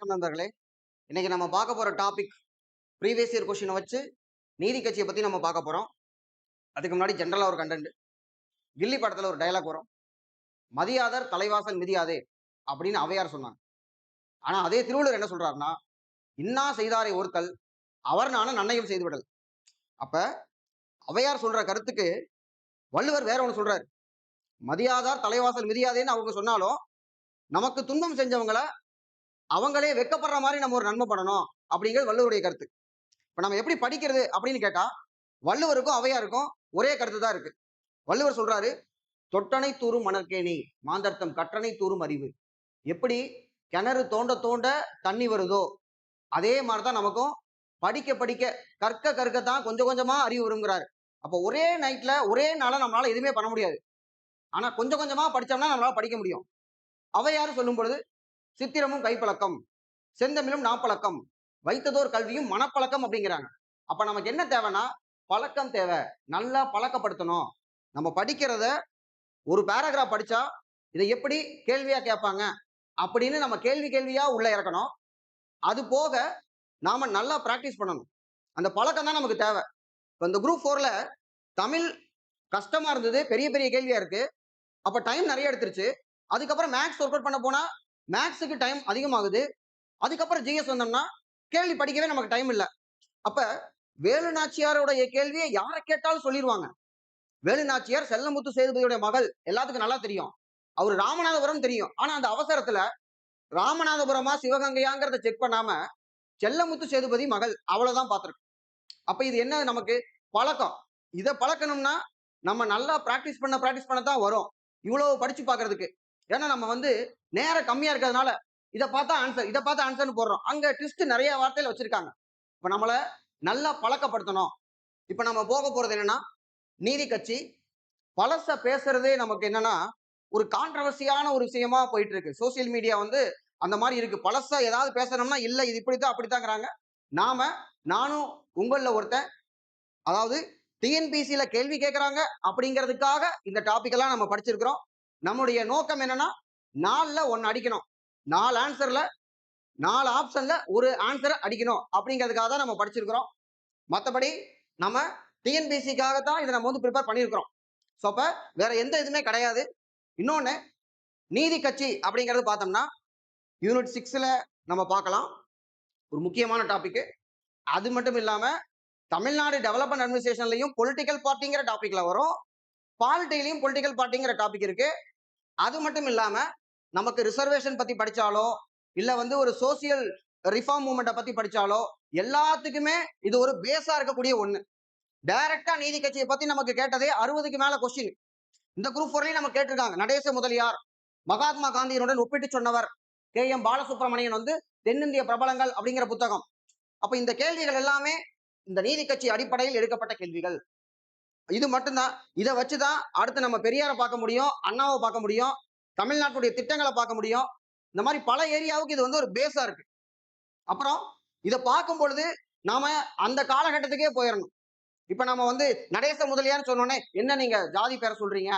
வணக்கம் நண்பர்களே. இன்னைக்கு நம்ம பார்க்க போற டாபிக் ப்ரீவியஸ் இயர் கொஸ்டினை வச்சு நீதி கட்சியை பத்தி நம்ம பார்க்க போறோம். அதுக்கு முன்னாடி ஜென்ரலா ஒரு கண்டென்ட். கில்லி படத்துல ஒரு டயலாக் வரும். மதியாதர் தலைவாசல் மிதியாதே அப்படின்னு ஔவையார் சொன்னாங்க. ஆனா அதே திருவள்ளுவர் என்ன சொல்றாருன்னா, இன்னா செய்தாரை ஒருத்தல் அவர் நான நன்னயம் செய்து விடல். அப்ப ஔவையார் சொல்ற கருத்துக்கு வள்ளுவர் வேற ஒண்ணு சொல்றாரு. மதியாதார் தலைவாசல் மிதியாதேன்னு அவங்க சொன்னாலும் நமக்கு துன்பம் செஞ்சவங்கள அவங்களே வெக்கப்படுற மாதிரி நம்ம ஒரு நன்மை பண்ணணும் அப்படிங்கிறது வள்ளுவருடைய கருத்து. இப்ப நம்ம எப்படி படிக்கிறது அப்படின்னு கேட்டா வள்ளுவருக்கும் ஔவையாருக்கும் ஒரே கருத்து தான் இருக்கு. வள்ளுவர் சொல்றாரு, தொட்டனை தூரும் மணற்கேணி மாந்தர்த்தம் கற்றனை தூரும் அறிவு. எப்படி கிணறு தோண்ட தோண்ட தண்ணி வருதோ அதே மாதிரிதான் நமக்கும் படிக்க படிக்க கற்க கற்கத்தான் கொஞ்சம் கொஞ்சமா அறிவு வருங்கிறாரு. அப்போ ஒரே நைட்ல ஒரே நாள நம்மளால எதுவுமே பண்ண முடியாது. ஆனா கொஞ்சம் கொஞ்சமா படிச்சோம்னா நம்மளால படிக்க முடியும். ஔவையார் சொல்லும் பொழுது சித்திரமும் கைப்பழக்கம், செந்தமிழும் நாப்பழக்கம், வைத்ததோர் கல்வியும் மனப்பழக்கம் அப்படிங்கிறாங்க. அப்ப நமக்கு என்ன தேவைன்னா பழக்கம் தேவை. நல்லா பழக்கப்படுத்தணும். நம்ம படிக்கிறத ஒரு பேராகிராஃப் படிச்சா இதை எப்படி கேள்வியா கேட்பாங்க அப்படின்னு நம்ம கேள்வி கேள்வியா உள்ள இறக்கணும். அது போக நாம நல்லா பிராக்டிஸ் பண்ணணும். அந்த பழக்கம் தான் நமக்கு தேவை. இப்ப இந்த குரூப் 4ல தமிழ் கஷ்டமா இருந்தது, பெரிய பெரிய கேள்வியா இருக்கு. அப்ப டைம் நிறைய எடுத்துருச்சு. அதுக்கப்புறம் மேக்ஸ் ஒர்க் அவுட் பண்ண போனா மேக்ஸுக்கு டைம் அதிகமாகுது. அதுக்கப்புறம் ஜிஎஸ் வந்தோம்னா கேள்வி படிக்கவே நமக்கு டைம் இல்லை. அப்ப வேலு நாச்சியாருடைய கேள்வியை யாரை கேட்டாலும் சொல்லிடுவாங்க. வேலு நாச்சியார் செல்லமுத்து சேதுபதியுடைய மகள் எல்லாத்துக்கும் நல்லா தெரியும். அவரு ராமநாதபுரம் தெரியும். ஆனா அந்த அவசரத்துல ராமநாதபுரமா சிவகங்கையாங்கிறத செக் பண்ணாம செல்லமுத்து சேதுபதி மகள் அவ்வளவுதான் பார்த்திருக்கு. அப்ப இது என்ன நமக்கு பழக்கம். இதை பழக்கணும்னா நம்ம நல்லா பிராக்டிஸ் பண்ணத்தான் வரும். இவ்வளவு படிச்சு பாக்குறதுக்கு. ஏன்னா நம்ம நேரம் கம்மியா இருக்கிறதுனால இதை பார்த்தா ஆன்சர்னு போடுறோம். அங்க ட்விஸ்ட் நிறைய வார்த்தையில வச்சிருக்காங்க. இப்ப நம்மள நல்லா பழக்கப்படுத்தணும். இப்ப நம்ம போக போறது என்னன்னா நீதி கட்சி. பழச பேசுறதே நமக்கு என்னன்னா ஒரு கான்ட்ரவர்சியான ஒரு விஷயமா போயிட்டு இருக்கு. சோசியல் மீடியா அந்த மாதிரி இருக்கு. பழச ஏதாவது பேசணும்னா இல்ல இது இப்படித்தான் அப்படித்தாங்கிறாங்க. நானும் உங்கள ஒருத்தன். அதாவது டிஎன்பிசியில கேள்வி கேட்கறாங்க அப்படிங்கிறதுக்காக இந்த டாபிக் எல்லாம் நம்ம படிச்சிருக்கிறோம். நம்முடைய நோக்கம் என்னன்னா 4ல 1 அடிக்கணும். 4 ஆன்சர்ல 4 ஆப்ஷன்ல ஒரு ஆன்சரை அடிக்கணும் அப்படிங்கிறதுக்காக தான் நம்ம படிச்சிருக்கிறோம். மற்றபடி நம்ம டிஎன்பிசிக்காகத்தான் இதை நம்ம ப்ரிப்பேர் பண்ணியிருக்கிறோம். ஸோ அப்ப வேற எந்த இதுவுமே கிடையாது. இன்னொன்னு நீதி கட்சி அப்படிங்கிறது பார்த்தோம்னா யூனிட் 6ல நம்ம பார்க்கலாம். ஒரு முக்கியமான டாபிக். அது மட்டும் இல்லாம தமிழ்நாடு டெவலப்மெண்ட் அட்மினிஸ்ட்ரேஷன்லையும் பொலிட்டிக்கல் பார்ட்டிங்கிற டாபிக்ல வரும். பாலிட்டிலையும் பொலிட்டிக்கல் பார்ட்டிங்கிற டாபிக் இருக்கு. அது மட்டும் இல்லாம நமக்கு ரிசர்வேஷன் பத்தி படிச்சாலோ இல்ல ஒரு சோசியல் ரிஃபார்ம் மூவ்மெண்ட்டை பத்தி படிச்சாலோ எல்லாத்துக்குமே இது ஒரு பேஸா இருக்கக்கூடிய ஒண்ணு. டைரக்டா நீதி கட்சியை பத்தி நமக்கு கேட்டதே 60க்கு மேல கொஸ்டின். இந்த குரூப் 4லயும் நம்ம கேட்டிருக்காங்க. நடேச முதலியார் மகாத்மா காந்தியினுடன் ஒப்பிட்டு சொன்னவர் கே.எம். பாலசுப்ரமணியன் தென்னிந்திய பிரபலங்கள் அப்படிங்கிற புத்தகம். அப்ப இந்த கேள்விகள் எல்லாமே இந்த நீதி கட்சி அடிப்படையில் எடுக்கப்பட்ட கேள்விகள். இது மட்டும்தான். இதை வச்சுதான் அடுத்து நம்ம பெரியாரை பார்க்க முடியும், அண்ணாவை பார்க்க முடியும், தமிழ்நாட்டுடைய திட்டங்களை பார்க்க முடியும். இந்த மாதிரி பல ஏரியாவுக்கு இது ஒரு பேஸா இருக்கு. அப்புறம் இதை பார்க்கும் பொழுது நாம அந்த காலகட்டத்துக்கே போயிடணும். இப்ப நம்ம நடேச முதலியார் சொன்னோன்னே என்ன நீங்க ஜாதி பேரை சொல்றீங்க?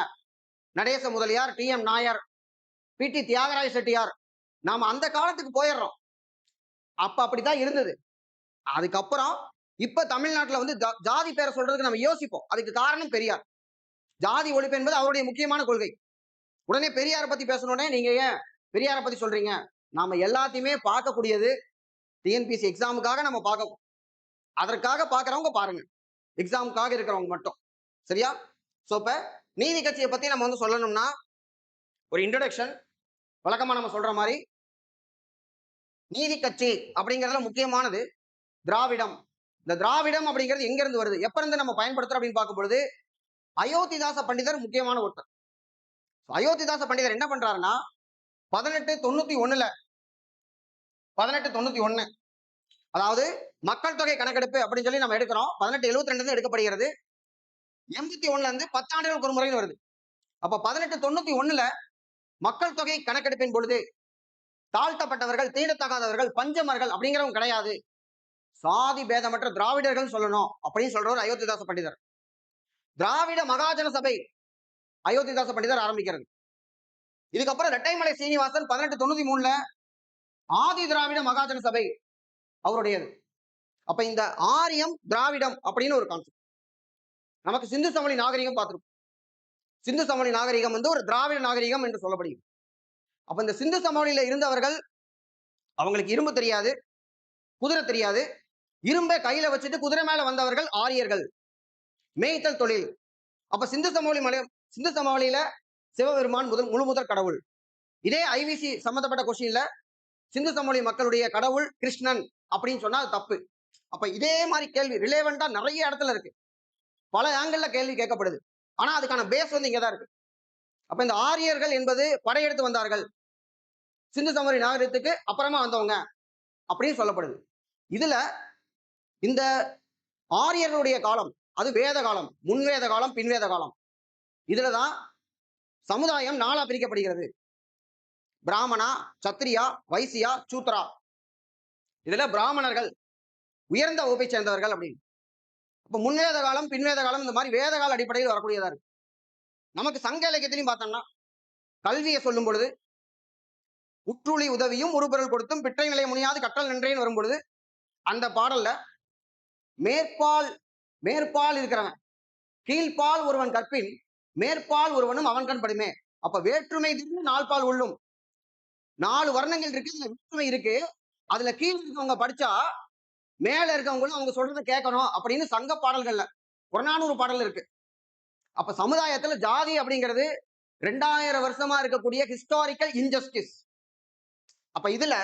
நடேச முதலியார், டி.எம். நாயர், பி.டி. தியாகராய செட்டியார், நாம அந்த காலத்துக்கு போயிடுறோம். அப்ப அப்படித்தான் இருந்தது. அதுக்கப்புறம் இப்ப தமிழ்நாட்டுல ஜாதி பேரை சொல்றதுக்கு நம்ம யோசிப்போம். அதுக்கு காரணம் பெரியார். ஜாதி ஒழிப்பு என்பது அவருடைய முக்கியமான கொள்கை. உடனே பெரியாரை பத்தி பேசணுன்னே நீங்க ஏன் பெரியாரை பத்தி சொல்றீங்க? நாம எல்லாத்தையுமே பார்க்கக்கூடியது டிஎன்பிசி எக்ஸாமுக்காக நம்ம பார்க்க, அதற்காக பார்க்கறவங்க பாருங்க. எக்ஸாமுக்காக இருக்கிறவங்க மட்டும். சரியா? சோ இப்ப நீதி கட்சியை பத்தி நம்ம சொல்லணும்னா ஒரு இன்ட்ரோடக்ஷன். வழக்கமா நம்ம சொல்ற மாதிரி நீதி கட்சி அப்படிங்கிறதுல முக்கியமானது திராவிடம். இந்த திராவிடம் அப்படிங்கிறது எங்க இருந்து வருது, எப்ப இருந்து நம்ம பயன்படுத்துறோம் அப்படின்னு பார்க்கும் பொழுது அயோத்திதாச பண்டிதர் முக்கியமான ஒருத்தர். அயோத்திதாச பண்டிதர் என்ன பண்றாருன்னா 1891 அதாவது மக்கள் தொகை கணக்கெடுப்பு அப்படின்னு சொல்லி நம்ம எடுக்கிறோம். 1872 எடுக்கப்படுகிறது. 81ல இருந்து 10 ஆண்டுகளுக்கு ஒரு முறைன்னு வருது. அப்ப 1891 மக்கள் தொகை கணக்கெடுப்பின் பொழுது தாழ்த்தப்பட்டவர்கள், தீண்டத்தகாதவர்கள், பஞ்சமர்கள் அப்படிங்கிறவங்க கிடையாது, சாதி பேதமற்ற திராவிடர்கள் சொல்லணும் அப்படின்னு சொல்றவர் அயோத்திதாச பண்டிதர். திராவிட மகாஜன சபை அயோத்திதாச பண்டிதர் ஆரம்பிக்கிறது. இதுக்கப்புறம் ரெட்டைமலை சீனிவாசன் 1893 ஆதி திராவிட மகாஜன சபை அவருடையது. அப்ப இந்த ஆரியம் திராவிடம் அப்படின்னு ஒரு கான்செப்ட். நமக்கு சிந்து சமவெளி நாகரிகம் பார்த்திருக்கோம். சிந்து சமவெளி நாகரிகம் வந்து ஒரு திராவிட நாகரிகம் என்று சொல்லப்படுகிறது. அப்ப இந்த சிந்து சமவெளியில இருந்தவர்கள், அவங்களுக்கு இரும்பு தெரியாது, குதிரை தெரியாது, இரும்பை கையில வச்சுட்டு குதிரை மேல வந்தவர்கள் ஆரியர்கள், மேய்த்தல் தொழில். அப்ப சிந்து சமவெளியில சிவபெருமான் முழு முதற் கடவுள். இதே ஐவிசி சம்பந்தப்பட்ட கொஸ்டின்ல சிந்து சமவெளி மக்களுடைய கடவுள் கிருஷ்ணன் அப்படின்னு சொன்னா அது தப்பு. அப்ப இதே மாதிரி கேள்வி ரிலேவெண்டா நிறைய இடத்துல இருக்கு, பல ஆங்கிள் கேள்வி கேட்கப்படுது. ஆனா அதுக்கான பேஸ் வந்து இங்கதான் இருக்கு. அப்ப இந்த ஆரியர்கள் என்பது படையெடுத்து வந்தார்கள், சிந்து சமவெளி நாகரிகத்துக்கு அப்புறமா வந்தவங்க அப்படின்னு சொல்லப்படுது. இதுல இந்த ஆரியர்களுடைய காலம் அது வேத காலம், முன்வேத காலம், பின்வேத காலம். இதுலதான் சமுதாயம் நாளா பிரிக்கப்படுகிறது. பிராமணா, சத்திரியா, வைசியா, சூத்ரா. இதுல பிராமணர்கள் உயர்ந்த வகுப்பை சேர்ந்தவர்கள் அப்படின்னு. இப்ப முன்வேத காலம், பின்வேத காலம் இந்த மாதிரி வேத கால அடிப்படையில் வரக்கூடியதா இருக்கு. நமக்கு சங்க இலக்கியத்திலையும் பார்த்தோம்னா கல்வியை சொல்லும் பொழுது உற்றுளி உதவியும் உருபொருள் கொடுத்தும் பிற்றை நிலை முனியாது கற்றல் நின்றேன்னு வரும் பொழுது அந்த பாடல்ல மேற்பால் இருக்கிறவன் கீழ்பால் ஒருவன் கற்பின் மேற்பால் ஒருவனும் அவன் கண் படுமே. அப்ப வேற்றுமை நால்பால் உள்ளும் 4 வர்ணங்கள் இருக்கு, வேற்றுமை இருக்கு. அதுல கீழ் இருக்கவங்க படிச்சா மேல இருக்கவங்களும் அவங்க சொல்றதை கேட்கணும் அப்படின்னு சங்க பாடல்கள்ல புறநானூறு பாடல் இருக்கு. அப்ப சமுதாயத்துல ஜாதி அப்படிங்கிறது 2000 வருஷமா இருக்கக்கூடிய ஹிஸ்டாரிக்கல் இன்ஜஸ்டிஸ். அப்ப இதுல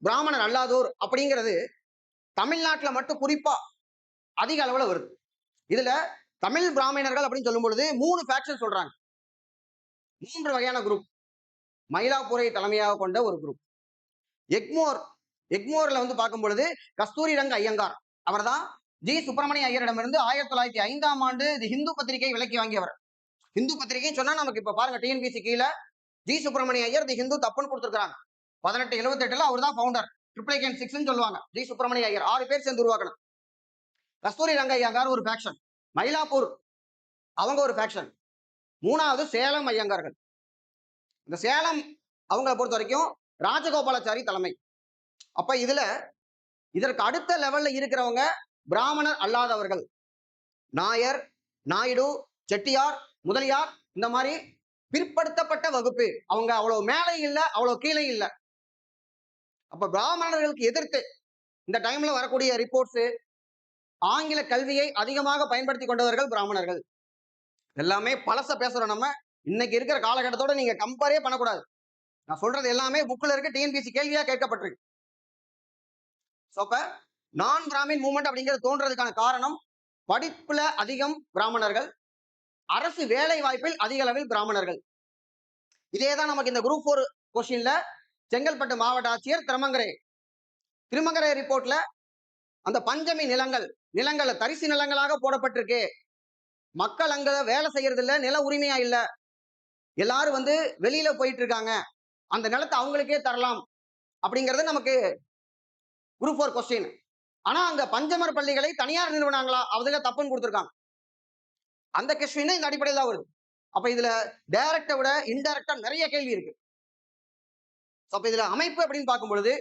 பிராமணர் அல்லாதோர் அப்படிங்கிறது தமிழ்நாட்டுல மட்டும் குறிப்பா அதிக அளவுல வருது. இதுல தமிழ் பிராமணர்கள் அப்படின்னு சொல்லும் பொழுது 3 ஃபேக்ஷன் சொல்றாங்க, 3 வகையான குரூப். மயிலாப்பூரை தலைமையாக கொண்ட ஒரு குரூப். எக்மோர்ல வந்து பார்க்கும் பொழுது கஸ்தூரி ரங்க ஐயங்கார், அவர் தான் ஜி சுப்பிரமணிய ஐயரிடமிருந்து 1905ஆம் ஆண்டு ஹிந்து பத்திரிகை விலக்கி வாங்கியவர். ஹிந்து பத்திரிகை சொன்னா நமக்கு இப்ப பாருங்க டிஎன்பிசி கீழே ஜி சுப்பிரமணிய ஐயர் தி ஹிந்து தப்புன்னு கொடுத்துருக்காங்க. 1878 அவர் தான் ஃபவுண்டர். 666 சொல்லுவாங்க. ஜி சுப்பிரமணிய ஐயர் 6 பேர் சேர்ந்து உருவாக்கணும். கஸ்தூரி ரங்க ஐயங்கார் ஒரு ஃபேக்ஷன், மயிலாப்பூர் அவங்க ஒரு ஃபேக்ஷன், 3வது சேலம் ஐயங்கார்கள். இந்த சேலம் அவங்களை பொறுத்த வரைக்கும் ராஜகோபாலாச்சாரி தலைமை. அப்ப இதற்கு அடுத்த லெவல்ல இருக்கிறவங்க பிராமணர் அல்லாதவர்கள், நாயர், நாயுடு, செட்டியார், முதலியார், இந்த மாதிரி பிற்படுத்தப்பட்ட வகுப்பு. அவங்க அவ்வளவு மேலே இல்ல, அவ்வளவு கீழே இல்ல. அப்ப பிராமணர்களுக்கு எதிர்த்து இந்த டைம்ல வரக்கூடிய ரிப்போர்ட்ஸ், ஆங்கில கல்வியை அதிகமாக பயன்படுத்தி கொண்டவர்கள் பிராமணர்கள். எல்லாமே பழச பேசுறோம் நம்ம. இன்னைக்கு இருக்கிற காலகட்டத்தோட நீங்க கம்பேரே பண்ணக்கூடாது. நான் சொல்றது எல்லாமே புக்ல இருக்க டிஎன்பிசி கேள்வியா கேட்கப்பட்டிருக்கு. அப்ப நான் பிராமின் மூவ்மெண்ட் அப்படிங்கிறது தோன்றதுக்கான காரணம் படிப்புல அதிகம் பிராமணர்கள், அரசு வேலை வாய்ப்பில் அதிக அளவில் பிராமணர்கள். இதேதான் நமக்கு இந்த குரூப் 4 கொஸ்டின்ல செங்கல்பட்டு மாவட்ட ஆட்சியர் திருமங்கரை ரிப்போர்ட்ல அந்த பஞ்சமி நிலங்கள் தரிசு நிலங்களாக போடப்பட்டிருக்கு, மக்கள் அங்க வேலை செய்யறது இல்ல, நில உரிமையா இல்ல, எல்லாரும் வந்து வெளியில போயிட்டு இருக்காங்க, அந்த நிலத்தை அவங்களுக்கே தரலாம் அப்படிங்கிறது நமக்கு குரூப் 4 கொஸ்டின். ஆனா அங்க பஞ்சமர் பள்ளிகளை தனியார் நிறுவனங்களா அதுல தப்புன்னு கொடுத்திருக்காங்க. அந்த கொஸ்டின் இந்த அடிப்படையில் தான் வருது. அப்ப இதுல டைரக்டை விட இன்டைரக்டா நிறைய கேள்வி இருக்கு. அப்ப இதுல அமைப்பு அப்படின்னு பார்க்கும் பொழுது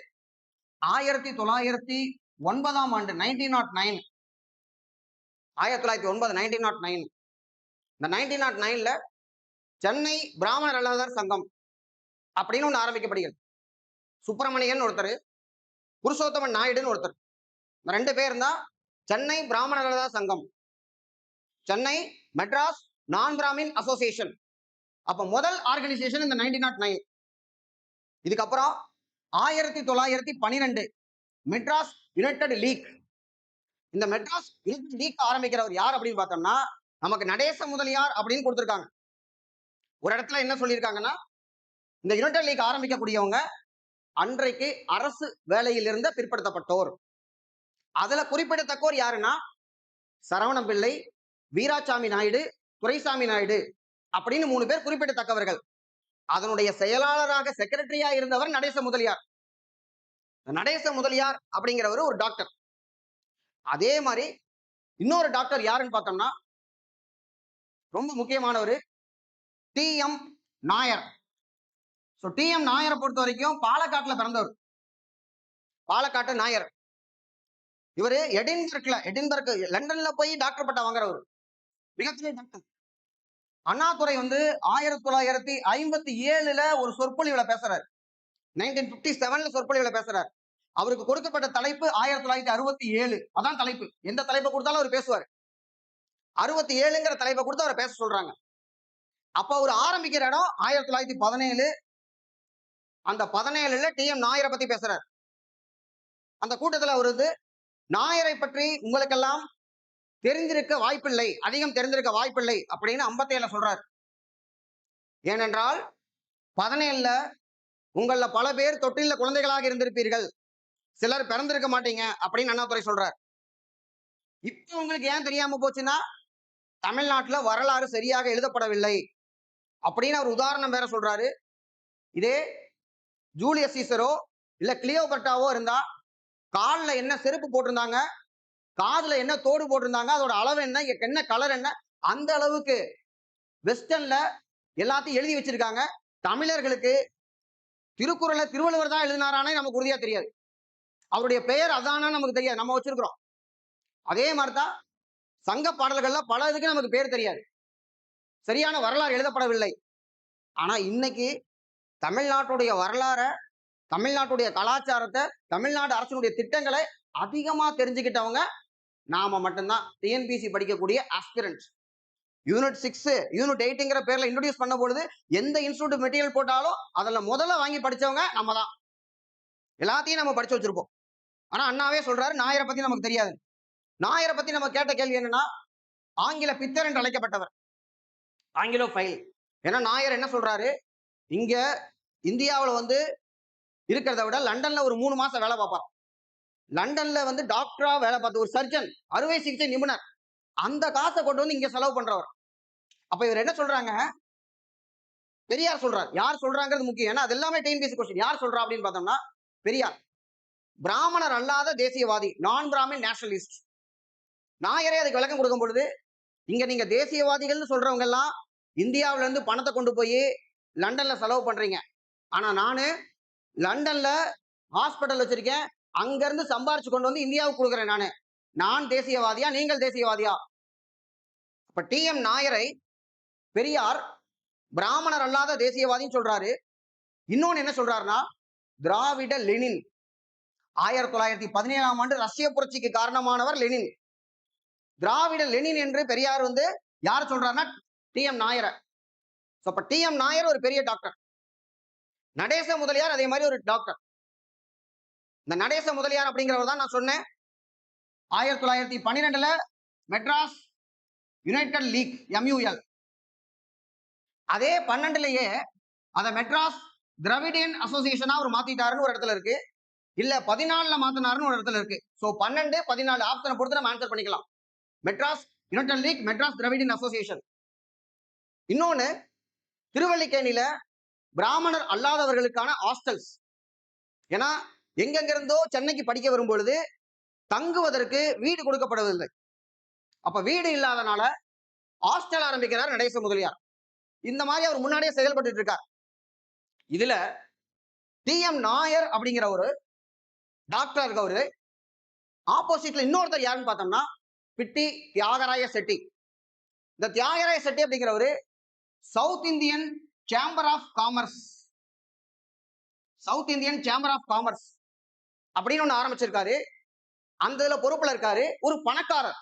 1909ஆம் ஆண்டு 1909 இந்த 1909ல சென்னை பிராமணர் அல்லாதார் சங்கம் அப்படின்னு ஒண்ணு ஆரம்பிக்கப்படுகிறது. சுப்பிரமணியன் ஒருத்தர், புருஷோத்தமன் நாயுடுன்னு ஒருத்தர், 2 பேர் தான் சென்னை பிராமணர் அல்லாதார் சங்கம், சென்னை மெட்ராஸ் நான் பிராமின் அசோசியேஷன். அப்ப முதல் ஆர்கனைசேஷன் இந்த 1909. இதுக்கப்புறம் 1912 மெட்ராஸ் யுனைடெட் லீக். இந்த மெட்ராஸ் யுனைடெட் லீக் ஆரம்பிக்கிறவர் யார் அப்படின்னு பார்த்தோம்னா நமக்கு நடேச முதலியார் அப்படின்னு கொடுத்திருக்காங்க. ஒரு இடத்துல என்ன சொல்லியிருக்காங்கன்னா, இந்த யுனைடெட் லீக் ஆரம்பிக்கக்கூடியவங்க அன்றைக்கு அரசு வேலையில் இருந்த பிற்படுத்தப்பட்டோர். அதுல குறிப்பிடத்தக்கோர் யாருன்னா சரவணம் பிள்ளை, வீராசாமி நாயுடு, துரைசாமி நாயுடு அப்படின்னு 3 பேர் குறிப்பிடத்தக்கவர்கள். அதனுடைய செயலாளராக செக்ரட்டரியா இருந்தவர் நடேச முதலியார். நடேச முதலியார் அப்படிங்கிறவர் ஒரு டாக்டர். அதே மாதிரி இன்னொரு டாக்டர் யாருன்னு பார்த்தோம்னா ரொம்ப முக்கியமானவர் டி.எம். நாயர். So T M. நாயரை பொறுத்த வரைக்கும் பாலக்காட்டுல பிறந்தவர். பாலக்காட்டு நாயர். இவரு எடின்பர்க் லண்டன்ல போய் டாக்டர் பட்டம் வாங்குறவர். மிகப்பெரிய டாக்டர். அண்ணாதுரை வந்து 1957ல ஒரு சொற்பொழிவுல பேசுறாரு. 1957ல சொற்பொழிவுல பேசுறாரு. அவருக்கு கொடுக்கப்பட்ட தலைப்பு 1967. அதான் தலைப்பு. எந்த தலைப்பை கொடுத்தாலும் அவர் பேசுவார். 67ங்கிற தலைப்பை கொடுத்து அவரை பேச சொல்றாங்க. அப்ப அவர் ஆரம்பிக்கிற இடம் 1917. அந்த 17ல டி.எம். நாயரை பத்தி பேசுறார். அந்த கூட்டத்துல அவர் வந்து நாயரை பற்றி உங்களுக்கெல்லாம் தெரிந்திருக்க வாய்ப்பில்லை, அதிகம் தெரிந்திருக்க வாய்ப்பில்லை அப்படின்னு 57ல சொல்றாரு. ஏனென்றால் 17ல உங்கள பல பேர் தொட்டில குழந்தைகளாக இருந்திருப்பீர்கள், சிலர் பிறந்திருக்க மாட்டீங்க அப்படின்னு அண்ணாதுரை சொல்றார். இப்ப உங்களுக்கு ஏன் தெரியாம போச்சுன்னா தமிழ்நாட்டுல வரலாறு சரியாக எழுதப்படவில்லை அப்படின்னு அவர் உதாரணம் வேற சொல்றாரு. இதே ஜூலியஸ் சீசரோ இல்ல கிளியோபர்ட்டாவோ இருந்தா கால்ல என்ன செருப்பு போட்டிருந்தாங்க, காதுல என்ன தோடு போட்டிருந்தாங்க, அதோட அளவு என்ன, என்ன கலர் என்ன, அந்த அளவுக்கு வெஸ்டர்ன்ல எல்லாத்தையும் எழுதி வச்சிருக்காங்க. தமிழர்களுக்கு திருக்குறளை திருவள்ளுவர் தான் எழுதினாரானே நமக்கு உறுதியா தெரியாது. அவருடைய பெயர் அதானா நமக்கு தெரியாது, நம்ம வச்சிருக்கிறோம். அதே மாதிரிதான் சங்க பாடல்கள்ல பல இதுக்கு நமக்கு பேர் தெரியாது, சரியான வரலாறு எழுதப்படவில்லை. ஆனா இன்னைக்கு தமிழ்நாட்டுடைய வரலாற, தமிழ்நாட்டுடைய கலாச்சாரத்தை, தமிழ்நாடு அரசினுடைய திட்டங்களை அதிகமா தெரிஞ்சுக்கிட்டவங்க நாம மட்டும்தான். டிஎன்பிசி படிக்கக்கூடிய ஆஸ்பிரன்ட். யூனிட் 6 யூனிட் 8ங்கிற பேர்ல இன்ட்ரோடியூஸ் பண்ண பொழுது எந்த இன்ஸ்டியூட் மெட்டீரியல் போட்டாலும் அதுல முதல்ல வாங்கி படிச்சவங்க நம்ம தான். எல்லாத்தையும் நம்ம படிச்சு வச்சிருப்போம். ஆனா அண்ணாவே சொல்றாரு நாயரை பத்தி நமக்கு தெரியாது. நாயரை பத்தி நம்ம கேட்ட கேள்வி என்னன்னா, ஆங்கில பித்தர் என்று அழைக்கப்பட்டவர், ஆங்கிலோ ஃபைல். ஏன்னா நாயர் என்ன சொல்றாரு, இங்க இந்தியாவில் வந்து இருக்கிறத விட லண்டன்ல ஒரு 3 மாசம் வேலை பார்ப்பார். லண்டன்ல வந்து டாக்டரா வேலை பார்த்த ஒரு சர்ஜன், அறுவை சிகிச்சை நிபுணர், அந்த காசை கொண்டு வந்து இங்க செலவு பண்றவர். அப்ப இவர் என்ன சொல்றாங்க, பெரியார் சொல்றார். யார் சொல்றாங்கிறது முக்கியம், ஏன்னா அது எல்லாமே டிஎன்பிஎஸ்சி கொஸ்டின். யார் சொல்றா அப்படின்னு பார்த்தோம்னா பெரியார். பிராமணர் அல்லாத தேசியவாதி, நான் பிராமின் நேஷனலிஸ்ட். நாயரே அதுக்கு விளக்கம் கொடுக்கும் பொழுது, இங்க நீங்க தேசியவாதிகள்னு சொல்றவங்க எல்லாம் இந்தியாவில இருந்து பணத்தை கொண்டு போய் லண்டன்ல செலவு பண்றீங்க. ஆனா நானு லண்டன்ல ஹாஸ்பிட்டல் வச்சிருக்கேன், அங்க இருந்து சம்பாரிச்சு கொண்டு வந்து இந்தியாவுக்கு கொடுக்குறேன். நான் தேசியவாதியா, நீங்கள் தேசியவாதியா? அப்ப டி.எம். நாயரை பெரியார் பிராமணர் அல்லாத தேசியவாதின்னு சொல்றாரு. இன்னொன்னு என்ன சொல்றாருன்னா, திராவிட லெனின். 1917ஆம் ஆண்டு ரஷ்ய புரட்சிக்கு காரணமானவர் லெனின். திராவிட லெனின் என்று பெரியார் வந்து யார் சொல்றாருன்னா டி.எம். நாயரை. அப்ப டி.எம். நாயர் ஒரு பெரிய டாக்டர். நடேச முதலியார் அதே மாதிரி ஒரு டாக்டர். இந்த நடேச முதலியார் அப்படிங்கிறவர் தான் நான் சொன்னேன் 1912ல மெட்ராஸ் யுனைடெட் லீக் MUL. அதே 12லயே அதை மெட்ராஸ் திராவிடியன் அசோசியேஷனா அவர் மாத்திட்டாருன்னு ஒரு இடத்துல இருக்கு, இல்ல 14ல மாத்தினாருன்னு ஒரு இடத்துல இருக்கு. சோ 12, 14 ஆப்ஷனை பொறுத்து நம்ம ஆன்சர் பண்ணிக்கலாம். Madras united league, Madras Dravidian association. இன்னொன்னு திருவல்லிக்கேணியில பிராமணர் அல்லாதவர்களுக்கான ஹாஸ்டல்ஸ். ஏன்னா எங்கெங்கிருந்தோ சென்னைக்கு படிக்க வரும் பொழுது தங்குவதற்கு வீடு கொடுக்கப்படவில்லை. அப்ப வீடு இல்லாதனால ஹாஸ்டல் ஆரம்பிக்கிறார் நடேச முதலியார். இந்த மாதிரி அவர் முன்னாடியே செயல்பட்டு இருக்கார். இதுல டி.எம். நாயர் அப்படிங்கிற ஒரு டாக்டர் இருக்கவரு ஆப்போசிட்ல இன்னொருத்தர் யாருன்னு பார்த்தோம்னா பிட்டி தியாகராய செட்டி. இந்த தியாகராய செட்டி அப்படிங்கிறவரு South Indian Chamber of Commerce, South Indian Chamber of Commerce அப்படின்னு ஒண்ணு ஆரம்பிச்சிருக்காரு. அந்த இதுல பொறுப்புல இருக்காரு, ஒரு பணக்காரர்.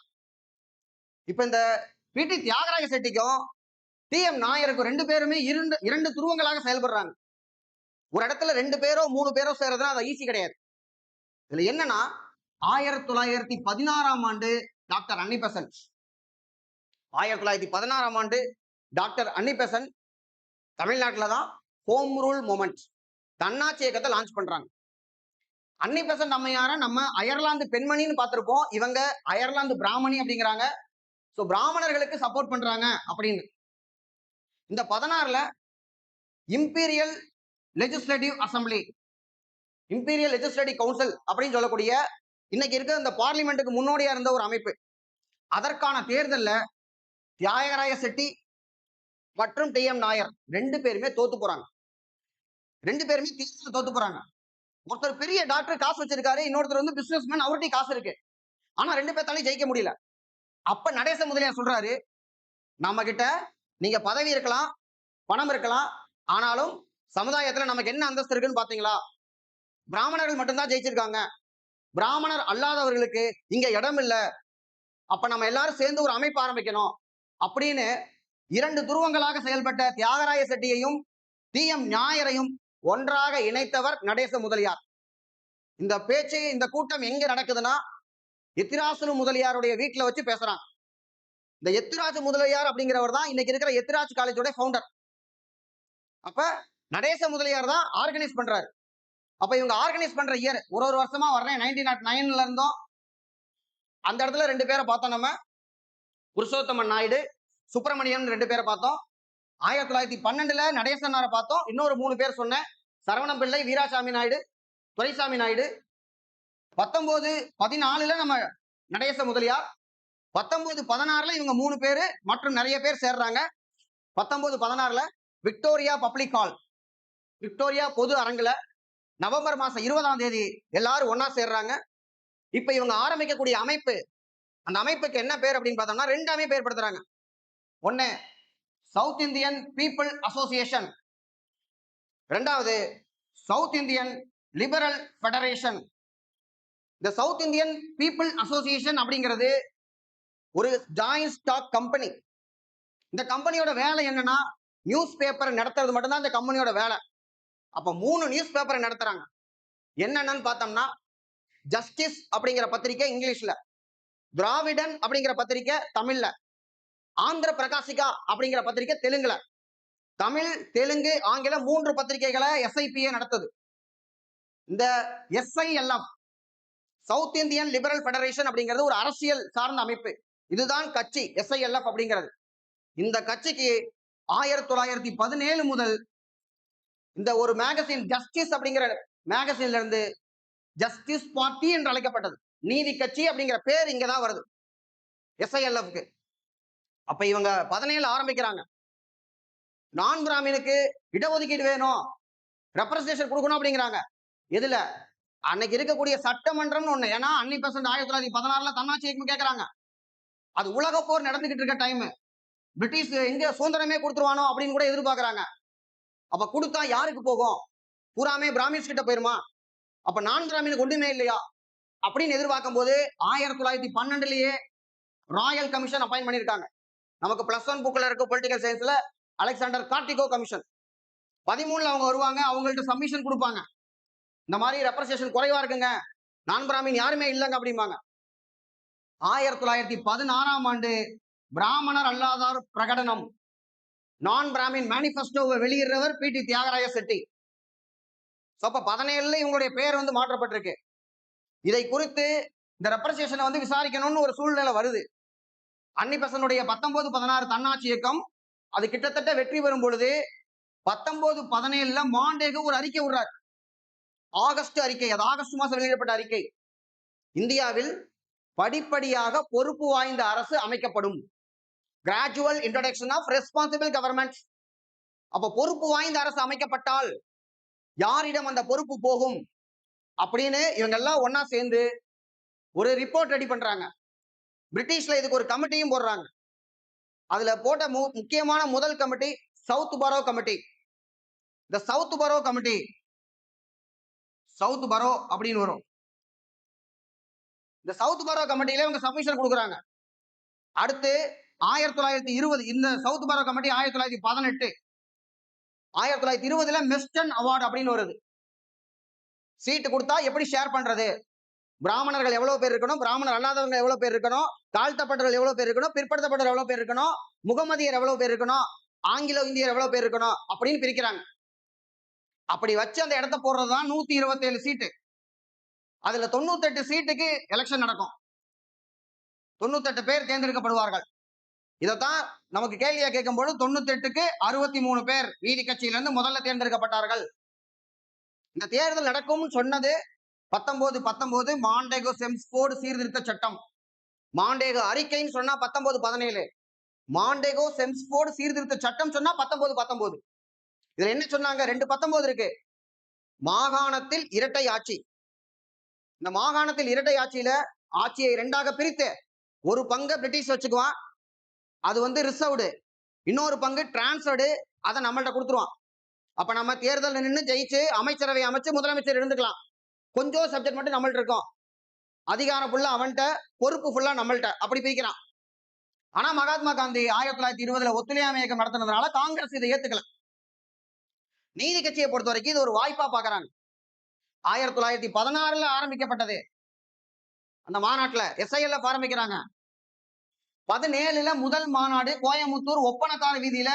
இப்ப இந்த பிடி தியாகராய செட்டிக்கும் டி.எம். நாயருக்கும் 2 பேருமே இரண்டு துருவங்களாக செயல்படுறாங்க. ஒரு இடத்துல 2 பேரோ 3 பேரோ சேர்றதுன்னா அது ஈஸி கிடையாது. இதுல என்னன்னா 1916ஆம் ஆண்டு டாக்டர் அன்னிபெசன்ட், 1916ஆம் ஆண்டு டாக்டர் அன்னிபெசன்ட் தமிழ்நாட்டில தான் ஹோம் ரூல் மூமெண்ட், தன்னாட்சி இயக்கத்தை லான்ச் பண்றாங்க. அன்னிபெசன்ட் அம்மையார நம்ம அயர்லாந்து பெண்மணின்னு பார்த்திருப்போம், இவங்க அயர்லாந்து பிராமணி அப்படிங்கிறாங்க. சோ பிராமணர்களுக்கு சப்போர்ட் பண்றாங்க அப்படின்னு. இந்த 16ல imperial legislative assembly, imperial legislative council அப்படின்னு சொல்லக்கூடிய இன்னைக்கு இருக்க இந்த பார்லிமெண்ட்டுக்கு முன்னோடியா இருந்த ஒரு அமைப்பு, அதற்கான தேர்தல்ல தியாகராய செட்டி மற்றும் டி.எம். நாயர் 2 பேருமே தோத்து போறாங்க. 2 பேருமே தேர்தல தோத்து போறாங்க. ஒருத்தர் பெரிய டாக்டர் காசு வச்சிருக்காரு, இன்னொருத்தர் வந்து பிசினஸ்மேன் அவர்கிட்ட காசு இருக்கு. ஆனா 2 பேத்தாலையும் ஜெயிக்க முடியல. அப்ப நடேச முதலியார் சொல்றாரு, நம்ம கிட்ட நீங்க பதவி இருக்கலாம், பணம் இருக்கலாம், ஆனாலும் சமுதாயத்துல நமக்கு என்ன அந்தஸ்து இருக்குன்னு பாத்தீங்களா? பிராமணர்கள் மட்டும்தான் ஜெயிச்சிருக்காங்க. பிராமணர் அல்லாதவர்களுக்கு இங்க இடம் இல்ல. அப்ப நம்ம எல்லாரும் சேர்ந்து ஒரு அமைப்பு ஆரம்பிக்கணும் அப்படின்னு 2 துருவங்களாக செயல்பட்ட தியாகராய செட்டியையும் டி.எம். ஞாயரையும் ஒன்றாக இணைத்தவர் நடேச முதலியார். இந்த பேச்சு, இந்த கூட்டம் எங்க நடக்குதுன்னா, எத்திராசு முதலியாருடைய வீட்டுல வச்சு பேசுறாங்க. இந்த எத்திராஜ் முதலியார் அப்படிங்கிறவர் தான் இன்னைக்கு இருக்கிற எத்திராஜ் காலேஜோட ஃபவுண்டர். அப்ப நடேச முதலியார் தான் ஆர்கனைஸ் பண்றாரு. அப்ப இவங்க ஆர்கனைஸ் பண்ற இயர் ஒரு வருஷமா வர்றேன் 1909ல இருந்தோம். அந்த இடத்துல 2 பேரை பார்த்தோம் நம்ம. புருஷோத்தமன் நாயுடு, சுப்பிரமணியம் 2 பேரை பார்த்தோம். 1912ல நடேசனாரை பார்த்தோம். இன்னொரு 3 பேர் சொன்னேன். சரவணம் பிள்ளை, வீராசாமி நாயுடு, துரைசாமி நாயுடு. 1914ல நம்ம நடேச முதலியார். 1916ல இவங்க 3 பேரு மற்றும் நிறைய பேர் சேர்றாங்க. 1916ல விக்டோரியா பப்ளிக் ஹால், விக்டோரியா பொது அரங்குல நவம்பர் மாசம் 20ஆம் தேதி எல்லாரும் ஒன்னா சேர்றாங்க. இப்ப இவங்க ஆரம்பிக்கக்கூடிய அமைப்பு, அந்த அமைப்புக்கு என்ன பேர் அப்படின்னு பார்த்தோம்னா 2 அமைப்பு ஏற்படுத்துறாங்க. ஒன்னு சவுத் இந்தியன் பீப்புள் அசோசியேஷன், 2வது சவுத் இந்தியன் லிபரல் ஃபெடரேஷன். இந்த சவுத் இந்தியன் பீப்புள் அசோசியேஷன் அப்படிங்கிறது ஒரு ஜாயிண்ட் ஸ்டாக் கம்பெனி. இந்த கம்பெனியோட வேலை என்னன்னா, நியூஸ் பேப்பர் நடத்துறது மட்டும்தான் இந்த கம்பெனியோட வேலை. அப்ப 3 நியூஸ் பேப்பரை நடத்துறாங்க. என்னென்னு பார்த்தோம்னா, ஜஸ்டிஸ் அப்படிங்கிற பத்திரிகை இங்கிலீஷ்ல, திராவிடன் அப்படிங்கிற பத்திரிகை தமிழ்ல, ஆந்திர பிரகாசிகா அப்படிங்கிற பத்திரிகை தெலுங்குல. தமிழ், தெலுங்கு, ஆங்கிலம் 3 பத்திரிகைகளை எஸ்ஐபிஏ நடத்துது. இந்த SILF, south Indian liberal federation அப்படிங்கிறது ஒரு அரசியல் சார்ந்த அமைப்பு. இதுதான் கட்சி எஸ்ஐஎல்எஃப் அப்படிங்கிறது. இந்த கட்சிக்கு 1917 முதல் இந்த ஒரு மேகசின் ஜஸ்டிஸ் அப்படிங்கிற மேகசின்ல இருந்து ஜஸ்டிஸ் பார்ட்டி என்று அழைக்கப்பட்டது. நீதி கட்சி அப்படிங்கிற பேர் இங்கதான் வருது எஸ்ஐஎல்எஃப்க்கு. அப்ப இவங்க 17 ஆரம்பிக்கிறாங்க. நான் பிராமினுக்கு இடஒதுக்கீடு வேணும், ரெப்ரசன்டேஷன் கொடுக்கணும் அப்படிங்கிறாங்க. எதுல? அன்னைக்கு இருக்கக்கூடிய சட்டமன்றம் ஒண்ணு. ஏன்னா அன்னி பெசன்ட் 1916ல தன்னாட்சி இயக்கம் கேட்கறாங்க. அது உலக போர் நடந்துகிட்டு இருக்க டைம். பிரிட்டிஷ் எங்க சுதந்திரமே கொடுத்துருவானோ அப்படின்னு கூட எதிர்பார்க்கறாங்க. அப்ப கொடுத்தா யாருக்கு போகும்? பூராமே பிராமின்ஸ் கிட்ட போயிருமா? அப்ப நான் பிராமினுக்கு ஒண்ணுமே இல்லையா அப்படின்னு எதிர்பார்க்கும் போது 1912லயே ராயல் கமிஷன் அப்பாயிண்ட் பண்ணிருக்காங்க. நமக்கு +1 புக்ல இருக்க பொலிட்டிக்கல் சயின்ஸ்ல அலெக்சாண்டர் கார்டிகோ கமிஷன். 13ல அவங்க வருவாங்க, அவங்கள்ட்ட சப்மிஷன் கொடுப்பாங்க. இந்த மாதிரி ரெப்ரசன்டேஷன் குறைவா இருக்குங்க, நான் பிராமின் யாருமே இல்லைங்க அப்படிம்பாங்க. 1916ஆம் ஆண்டு பிராமணர் அல்லாதார் பிரகடனம், நான் பிராமின் மேனிபெஸ்டோவை வெளியிடுறவர் பி.டி. தியாகராய செட்டி. அப்ப 17ல இவங்களுடைய பெயர் வந்து மாற்றப்பட்டிருக்கு. இதை குறித்து இந்த ரெப்ரசன்டேஷனை வந்து விசாரிக்கணும்னு ஒரு சூழ்நிலை வருது. அன்னி பெசன்டுடைய 1916 தன்னாட்சி இயக்கம் அது கிட்டத்தட்ட வெற்றி பெறும் பொழுது 1917ல மாண்டேகு ஒரு அறிக்கை விடுறார். ஆகஸ்ட் அறிக்கை, அது ஆகஸ்ட் மாசம் வெளியிடப்பட்ட அறிக்கை. இந்தியாவில் படிப்படியாக பொறுப்பு வாய்ந்த அரசு அமைக்கப்படும். Gradual introduction of responsible government. அப்ப பொறுப்பு வாய்ந்த அரசு அமைக்கப்பட்டால் யாரிடம் அந்த பொறுப்பு போகும் அப்படின்னு இவங்க எல்லாம் ஒன்னா சேர்ந்து ஒரு ரிப்போர்ட் ரெடி பண்றாங்க. பிரிட்டிஷ்ல இதுக்கு ஒரு கமிட்டியும் போடுறாங்க. அதுல போட்ட முக்கியமான முதல் கமிட்டி சவுத் பரோ கமிட்டி. இந்த சவுத் பரோ கமிட்டி, சவுத் பரோ அப்படின்னு வரும். இந்த சவுத் பரோ கமிட்டியில இவங்க சப்மிஷன் கொடுக்குறாங்க. அடுத்து 1920 இந்த சவுத் பரோ கமிட்டி 1918. 1920ல மெஸ்டன் அவார்டு அப்படின்னு வருது. சீட்டு கொடுத்தா எப்படி ஷேர் பண்றது, பிராமணர்கள் எவ்வளவு பேர் இருக்கணும், பிராமணர் அல்லாதவங்க எவ்வளவு பேர் இருக்கணும், தாழ்த்தப்பட்டவர்கள் எவ்வளவு பேர் இருக்கணும், பிற்படுத்தப்பட்டவர் எவ்வளவு பேர் இருக்கணும், முகமதியர் எவ்வளவு பேர் இருக்கணும், ஆங்கிலோ இந்தியர் எவ்வளவு பேர் இருக்கணும் அப்படின்னு பிரிக்கிறாங்க. அப்படி வச்சு அந்த இடத்த போடுறதுதான் 127 சீட்டு. அதுல 98 சீட்டுக்கு எலெக்ஷன் நடக்கும். 98 பேர் தேர்ந்தெடுக்கப்படுவார்கள். இதைத்தான் நமக்கு கேள்வியா கேட்கும்போது 98க்கு 63 பேர் நீதி கட்சியிலிருந்து முதல்ல தேர்ந்தெடுக்கப்பட்டார்கள். இந்த தேர்தல் நடக்கும் சொன்னது 1919 மாண்டேகோ செம்ஸ்போர்டு சீர்திருத்த சட்டம். மாண்டேகோ அறிக்கைன்னு சொன்னா 1917, மாண்டேகோ செம்ஸ்போர்டு சீர்திருத்த சட்டம் சொன்னா 1919. இதுல என்ன சொன்னாங்க? 2 19 இருக்கு. மாகாணத்தில் இரட்டை ஆட்சி. இந்த மாகாணத்தில் இரட்டை ஆட்சியில ஆட்சியை இரண்டாக பிரித்து ஒரு பங்கு பிரிட்டிஷ் வச்சுக்குவான், அது வந்து ரிசர்வ்டு. இன்னொரு பங்கு டிரான்ஸ்ஃபர்டு, அதை நம்மள்ட்ட கொடுத்துருவான். அப்ப நம்ம தேர்தல் நின்று ஜெயிச்சு அமைச்சரவை அமைச்சு முதலமைச்சர் இருந்துக்கலாம். கொஞ்சம் சப்ஜெக்ட் மட்டும் நம்மள்ட்ட இருக்கும். அதிகாரம் ஃபுல்லா அவன்கிட்ட, பொறுப்பு ஃபுல்லா நம்மள்ட்ட. அப்படி பிரிக்கிறான். ஆனா மகாத்மா காந்தி 1920 ஒத்துழையாமை இயக்கம் நடத்தினதுனால காங்கிரஸ் இதை ஏத்துக்கல. நீதி கட்சியை பொறுத்த வரைக்கும் இது ஒரு வாய்ப்பா பாக்குறாங்க. 1916 ஆரம்பிக்கப்பட்டது அந்த மாநாட்டுல SILF ஆரம்பிக்கிறாங்க. 17 முதல் மாநாடு கோயமுத்தூர் ஒப்பனக்கார வீதியில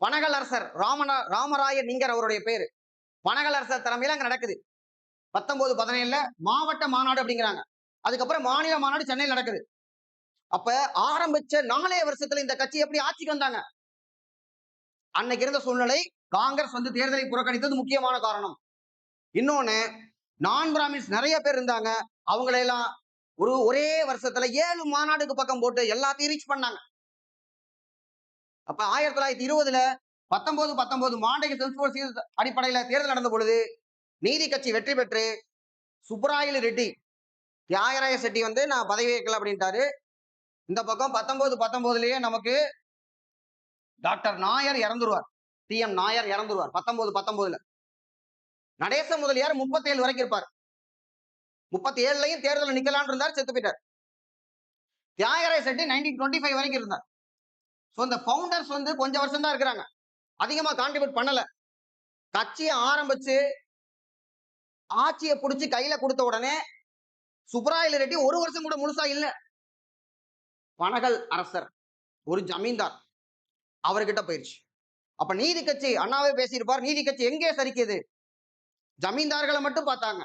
பனகலரசர் ராமராய நிங்கர் அவருடைய பேரு. பனகலரசர் தலைமையில அங்க நடக்குது. 1917 மாவட்ட மாநாடு அப்படிங்கிறாங்க. அதுக்கப்புறம் மாநில மாநாடு சென்னையில் நடக்குது. அப்ப ஆரம்பிச்ச 4 வருஷத்துல இந்த கட்சி எப்படி ஆட்சிக்கு வந்தாங்க? அன்னைக்கு இருந்த சூழ்நிலை, காங்கிரஸ் வந்து தேர்தலை புறக்கணித்தது முக்கியமான காரணம். இன்னொன்னு, நான் பிராமின்ஸ் நிறைய பேர் இருந்தாங்க. அவங்களெல்லாம் ஒரே வருஷத்துல 7 மாநாடுக்கு பக்கம் போட்டு எல்லாத்தையும் ரீச் பண்ணாங்க. அப்ப 1920 19 மாண்டேக செல்ஸ்போர்ஸ் அடிப்படையில தேர்தல் நடந்த பொழுது நீதி கட்சி வெற்றி பெற்று சுப்பராயலு ரெட்டி, தியாகராய செட்டி வந்து நான் பதவி ஏற்கல அப்படின்ட்டாரு. இந்த பக்கம் 19 நமக்கு டாக்டர் நாயர் இறந்துருவார். TM நாயர் இறந்துருவார் 19 நடேச முதலியார் 37 வரைக்கும் இருப்பார். 37 தேர்தல் நிக்கலான்னு இருந்தார், செத்து போயிட்டார். தியாகராய செட்டி 1925 வரைக்கும் இருந்தார். இந்த பவுண்டர்ஸ் வந்து கொஞ்சம் வருஷம் தான் இருக்கிறாங்க, அதிகமா கான்ட்ரிபியூட் பண்ணல. கட்சியை ஆரம்பிச்சு ஆட்சியை பிடிச்சி கையில கொடுத்த உடனே சுப்பராயலு ரெட்டி ஒரு வருஷம் கூட முழுசா இல்ல. பனகல் அரசர் ஒரு ஜமீன்தார் அவர்கிட்ட போயிருச்சு. அப்ப நீதி கட்சி, அண்ணாவே பேசியிருப்பார், நீதி கட்சி எங்கே சரிக்குது? ஜமீன்தார்களை மட்டும் பார்த்தாங்க,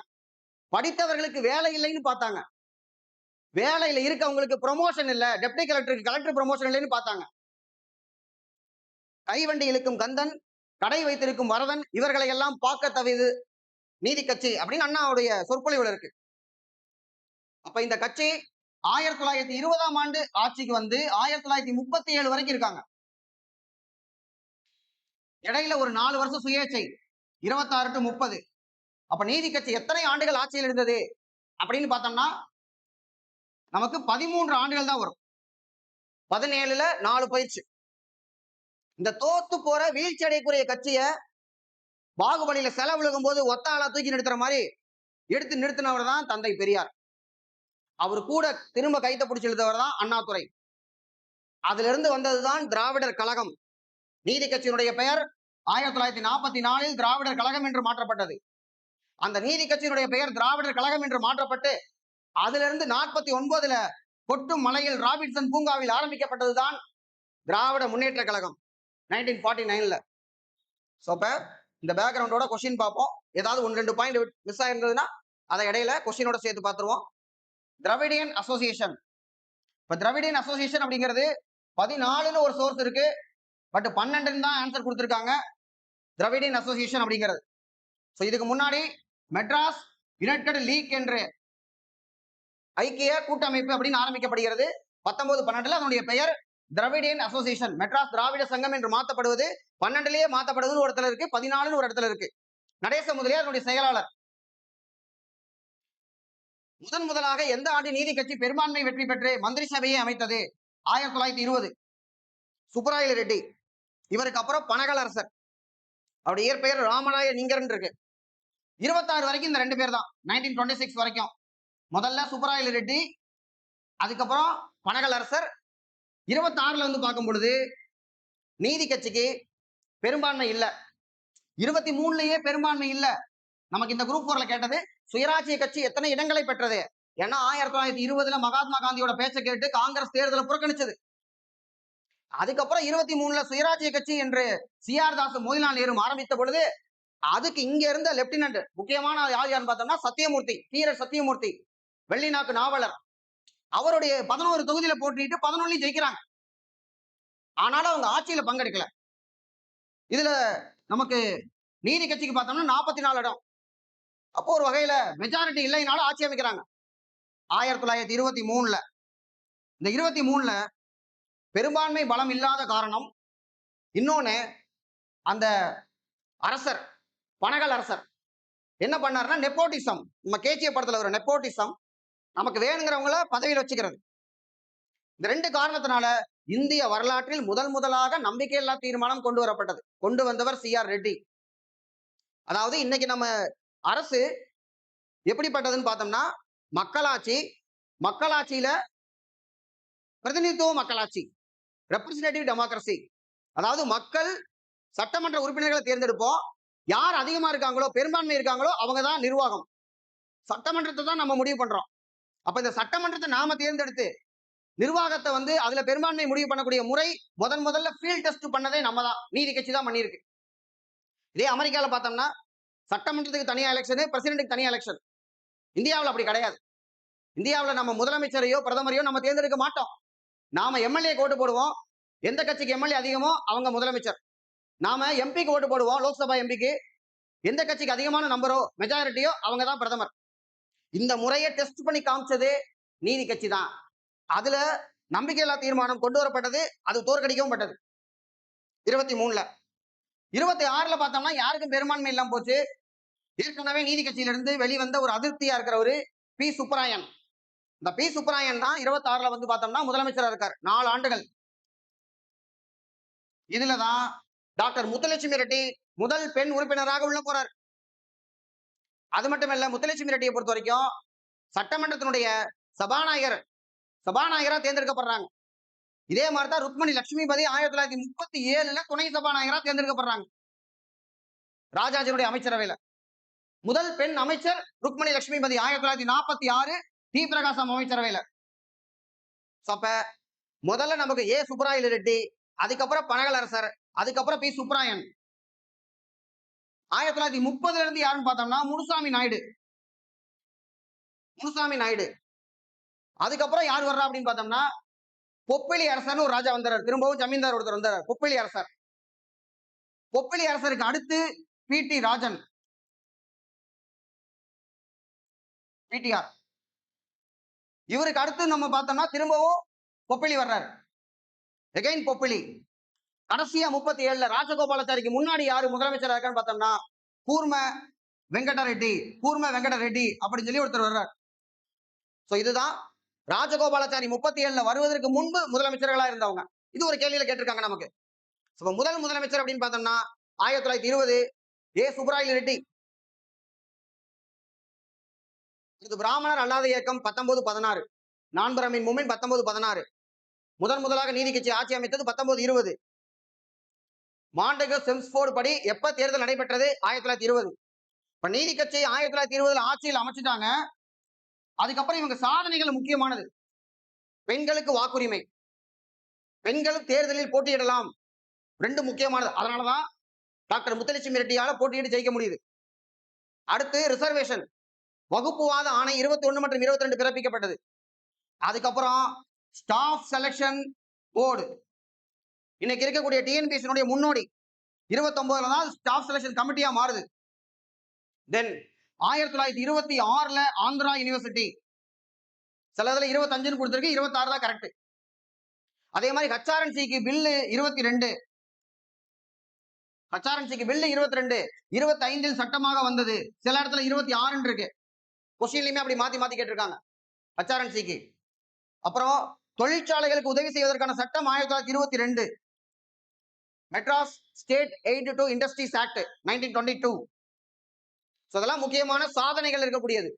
படித்தவர்களுக்கு வேலை இல்லைன்னு பார்த்தாங்க, வேலையில இருக்கவங்களுக்கு ப்ரொமோஷன் இல்ல, டெப்டி கலெக்டருக்கு கலெக்டர் ப்ரொமோஷன் இல்லைன்னு பார்த்தாங்க. கைவண்டி இழுக்கும் கந்தன், கடை வைத்திருக்கும் வரதன், இவர்களை எல்லாம் பார்க்க தவிது நீதி கட்சி அப்படின்னு அண்ணாவுடைய சொற்பொழிவுல இருக்கு. அப்ப இந்த கட்சி 1920 ஆட்சிக்கு வந்து 1937 வரைக்கும் இருக்காங்க. இடையில ஒரு 4 வருஷம் சுயேட்சை 26 to 30. அப்ப நீதி கட்சி எத்தனை ஆண்டுகள் ஆட்சியில் இருந்தது அப்படின்னு பார்த்தோம்னா நமக்கு 13 ஆண்டுகள் தான் வரும். 17 4 போயிடுச்சு. இந்த தோத்து போற வீழ்ச்சி அடையக்கூடிய கட்சியை பாகுபலியில செலவு விழுகும் போது ஒத்த ஆளா தூக்கி நிறுத்துற மாதிரி எடுத்து நிறுத்தினவர் தான் தந்தை பெரியார். அவர் கூட திரும்ப கைத்த பிடிச்சி எழுதவர் தான் அண்ணாதுரை. அதுல இருந்து வந்ததுதான் திராவிடர் கழகம். நீதி கட்சியினுடைய பெயர் 1944 திராவிடர் கழகம் என்று மாற்றப்பட்டது. அந்த நீதி கட்சியினுடைய பெயர் திராவிடர் கழகம் என்று மாற்றப்பட்டு அதுல இருந்து 49 கொட்டும் மலையில் ராபின்சன் பூங்காவில் ஆரம்பிக்கப்பட்டதுதான் திராவிட முன்னேற்ற கழகம் 1949. இந்த பேக்ரவுண்டோட கொஸ்டின் பார்ப்போம். ஏதாவது 1-2 பாயிண்ட் மிஸ் ஆயிருந்ததுன்னா அதை இடையில கொஸ்டினோட சேர்த்து பார்த்துருவோம். Dravidian association. இப்ப திராவிடியன் அசோசியேஷன் அப்படிங்கிறது 14 ஒரு சோர்ஸ் இருக்கு, பட் 12 தான் ஆன்சர் கொடுத்திருக்காங்க. திராவிடியன் அசோசியேஷன் அப்படிங்கிறது இதுக்கு முன்னாடி மெட்ராஸ் யுனைடெட் லீக் என்ற ஐக்கிய கூட்டமைப்பு அப்படின்னு ஆரம்பிக்கப்படுகிறது. 1912 அதனுடைய பெயர் திராவிடியன் அசோசியேஷன், மெட்ராஸ் திராவிட சங்கம் என்று மாற்றப்படுவது. 12 மாற்றப்படுவது ஒரு இடத்துல இருக்கு, 14 ஒரு இடத்துல இருக்கு. நடேச முதலியார் அதனுடைய செயலாளர். முதலாக எந்த ஆண்டு நீதி கட்சி பெரும்பான்மை வெற்றி பெற்று மந்திரி சபையை அமைத்தது? 1920. சுப்பராயலு ரெட்டி. இவருக்கு அப்புறம் பனகலரசர், அவருடைய இயற்பெயர் ராமராய நிங்கர் இருக்கு. 26 வரைக்கும் இந்த 2 பேர் தான். 1926 வரைக்கும் முதல்ல சுப்பராயலு ரெட்டி, அதுக்கப்புறம் பனகலரசர். 26 வந்து பார்க்கும் பொழுது நீதி கட்சிக்கு பெரும்பான்மை இல்ல, 23 பெரும்பான்மை இல்ல. நமக்கு இந்த குரூப் 4 கேட்டது சுயராட்சிய கட்சி எத்தனை இடங்களை பெற்றது. ஏன்னா 1920 மகாத்மா காந்தியோட பேச்சை கேட்டு காங்கிரஸ் தேர்தலை புறக்கணிச்சது. அதுக்கப்புறம் 23 சுயராட்சிய கட்சி என்று CR தாஸ் மோதிலால் நேரு ஆரம்பித்த பொழுது அதுக்கு இங்க இருந்த லெப்டினன்ட் முக்கியமான யாருன்னு பார்த்தோம்னா சத்தியமூர்த்தி, தீரர் சத்தியமூர்த்தி, வெள்ளிநாக்கு நாவலர். அவருடைய 11 தொகுதியில போட்டிட்டு 11 ஜெயிக்கிறாங்க. ஆனாலும் அவங்க ஆட்சியில பங்கெடுக்கல. இதுல நமக்கு நீதி கட்சிக்கு பார்த்தோம்னா 44 இடம். அப்போ ஒரு வகையில மெஜாரிட்டி இல்லைனாலும் ஆட்சி அமைக்கிறாங்க. 1923 இந்த 23 பெரும்பான்மை பலம் இல்லாத காரணம். இன்னொன்னு, அந்த அரசர் பனகல் அரசர் என்ன பண்ணாருன்னா நெப்போட்டிசம், நம்ம கேஜிஎஃப் படத்துல ஒரு நெப்போட்டிசம், நமக்கு வேணுங்கிறவங்கள பதவியில் வச்சுக்கிறது. இந்த 2 காரணத்தினால இந்திய வரலாற்றில் முதலாக நம்பிக்கையில்லா தீர்மானம் கொண்டு வரப்பட்டது. கொண்டு வந்தவர் சி.ஆர். ரெட்டி. அதாவது இன்னைக்கு நம்ம அரசு எப்படிப்பட்டதுன்னு பார்த்தோம்னா, மக்களாட்சி, மக்களாட்சியில பிரதிநிதித்துவ மக்களாட்சி, ரெப்ரசன்டேட்டிவ் டெமோக்ரசி. அதாவது மக்கள் சட்டமன்ற உறுப்பினர்களை தேர்ந்தெடுப்போம். யார் அதிகமா இருக்காங்களோ, பெரும்பான்மை இருக்காங்களோ அவங்க தான் நிர்வாகம். சட்டமன்றத்தை தான் நம்ம முடிவு பண்றோம். அப்ப இந்த சட்டமன்றத்தை நாம தேர்ந்தெடுத்து நிர்வாகத்தை வந்து அதுல பெரும்பான்மை முடிவு பண்ணக்கூடிய முறை முதல்ல ஃபீல்ட் டெஸ்ட் பண்ணதே நம்ம தான், நீதி கட்சி தான் பண்ணியிருக்கு. இதே அமெரிக்கால பார்த்தோம்னா சட்டமன்றத்துக்கு தனியா எலெக்ஷன், பிரசிடென்ட்டுக்கு தனியா எலெக்ஷன். இந்தியாவில் அப்படி கிடையாது. இந்தியாவில் நம்ம முதலமைச்சரையோ பிரதமரையோ நம்ம தேர்ந்தெடுக்க மாட்டோம். நாம எம்எல்ஏ ஓட்டு போடுவோம். எந்த கட்சிக்கு எம்எல்ஏ அதிகமோ அவங்க முதலமைச்சர். நாம எம்பிக்கு ஓட்டு போடுவோம், லோக்சபா எம்பிக்கு. எந்த கட்சிக்கு அதிகமான நம்பரோ மெஜாரிட்டியோ அவங்க தான் பிரதமர். இந்த முறையை டெஸ்ட் பண்ணி காமிச்சது நீதி கட்சி தான். அதுல நம்பிக்கையில்லா தீர்மானம் கொண்டு வரப்பட்டது, அது தோற்கடிக்கவும் பட்டது 23ல. 26ல பார்த்தோம்னா யாருக்கும் பெரும்பான்மை இல்லாம போச்சு. ஏற்கனவே நீதி கட்சியிலிருந்து வெளிவந்த ஒரு அதிருப்தியா இருக்கிறவரு பி சுப்பராயன். இந்த பி சுப்பராயன் தான் 26ல வந்து பார்த்தோம்னா முதலமைச்சரா இருக்கார் 4 ஆண்டுகள். இதுலதான் டாக்டர் முத்துலட்சுமி ரெட்டி முதல் பெண் உறுப்பினராக உள்ள போறார். அது மட்டும் இல்ல, முத்துலட்சுமி ரெட்டியை பொறுத்த வரைக்கும் சட்டமன்றத்தினுடைய சபாநாயகரா தேர்ந்தெடுக்கப்படுறாங்க. இதே மாதிரிதான் ருக்மணி லட்சுமிபதி 1937ல துணை சபாநாயகரா தேர்ந்தெடுக்கப்படுறாங்க ராஜாஜியுடைய அமைச்சரவையில. முதல் பெண் அமைச்சர் ருக்மணி லட்சுமிபதி 1946 டி பிரகாசம் அமைச்சரவையில. அப்ப முதல்ல நமக்கு ஏ சுப்பராயலு ரெட்டி, அதுக்கப்புறம் பனகல் அரசர், அதுக்கப்புறம் பி சுப்பராயன். 1930ல இருந்து யாருன்னு பார்த்தோம்னா முனுசாமி நாயுடு. அதுக்கப்புறம் யார் வர்றா அப்படின்னு பார்த்தோம்னா பொப்பிலி அரசர்னு ஒரு ராஜா வந்தார். திரும்பவும் ஜமீன்தார் ஒருத்தர் வந்தார், பொப்பிலி அரசர். பொப்பிலி அரசருக்கு அடுத்து பி.டி. ராஜன், பிடிஆர். இவருக்கு அடுத்து நம்ம பார்த்தோம்னா திரும்பவும் பொப்பிலி வர்றாரு, எகைன் பொப்பிலி. கடைசியா 37ல ராஜகோபாலாச்சாரிக்கு முன்னாடி யாரு முதலமைச்சரா இருக்கான்னு பார்த்தோம்னா கூர்ம வெங்கட ரெட்டி அப்படின்னு சொல்லி ஒருத்தர் வர்றார். இதுதான் ராஜகோபாலாச்சாரி 37ல வருவதற்கு முன்பு முதலமைச்சர்களா இருந்தவங்க. இது ஒரு கேள்வியில கேட்டிருக்காங்க நமக்கு. முதல் முதலமைச்சர் அப்படின்னு பார்த்தோம்னா 1920 ஏ சுப்பராயலு ரெட்டி. இது பிராமணர் அல்லாத இயக்கம் 1916, நான் பிராமின் மூவ்மெண்ட் 1916. முதலாக நீதி கட்சி ஆட்சி அமைத்தது 1920. மாண்டகோ செம்ஸ்போர்டு படி எப்ப தேர்தல் நடைபெற்றது 1920. இப்ப நீதி கட்சி 1920 ஆட்சியில் அமைச்சிட்டாங்க. அதுக்கப்புறம் இவங்க சாதனைகள் முக்கியமானது. பெண்களுக்கு வாக்குரிமை, பெண்களும் தேர்தலில் போட்டியிடலாம், 2 முக்கியமானது. அதனாலதான் டாக்டர் முத்துலட்சுமி ரெட்டியால போட்டியிட்டு ஜெயிக்க முடியுது. அடுத்து ரிசர்வேஷன், வகுப்புவாத ஆணை 21 மற்றும் 22 பிறப்பிக்கப்பட்டது. அதுக்கப்புறம் ஸ்டாஃப் செலக்ஷன் போர்டு, இன்னைக்கு இருக்கக்கூடிய டிஎன்பிஎஸ்சி முன்னோடி 29ல தான் ஸ்டாஃப் செலக்ஷன் கமிட்டியா மாறுது. தென் 1926ல ஆந்திரா யூனிவர்சிட்டி, சிலதுல 25 கொடுத்திருக்கு, 26 தான் கரெக்ட். அதே மாதிரி ஹெச்ஆர்என்சிக்கு பில்லு 22, ஹெச்ஆர்என்சிக்கு பில்லு 22, 25 சட்டமாக வந்தது. சில இடத்துல 26 இருக்கு. கொஸ்டின்லயுமே அப்படி மாத்தி கேட்டிருக்காங்க ஹெச்ஆர்என்சிக்கு. அப்புறம் தொழிற்சாலைகளுக்கு உதவி செய்வதற்கான சட்டம் 1922, Madras state aid to industries act 1922. அதெல்லாம் முக்கியமான சாதனைகள் இருக்கக்கூடியது.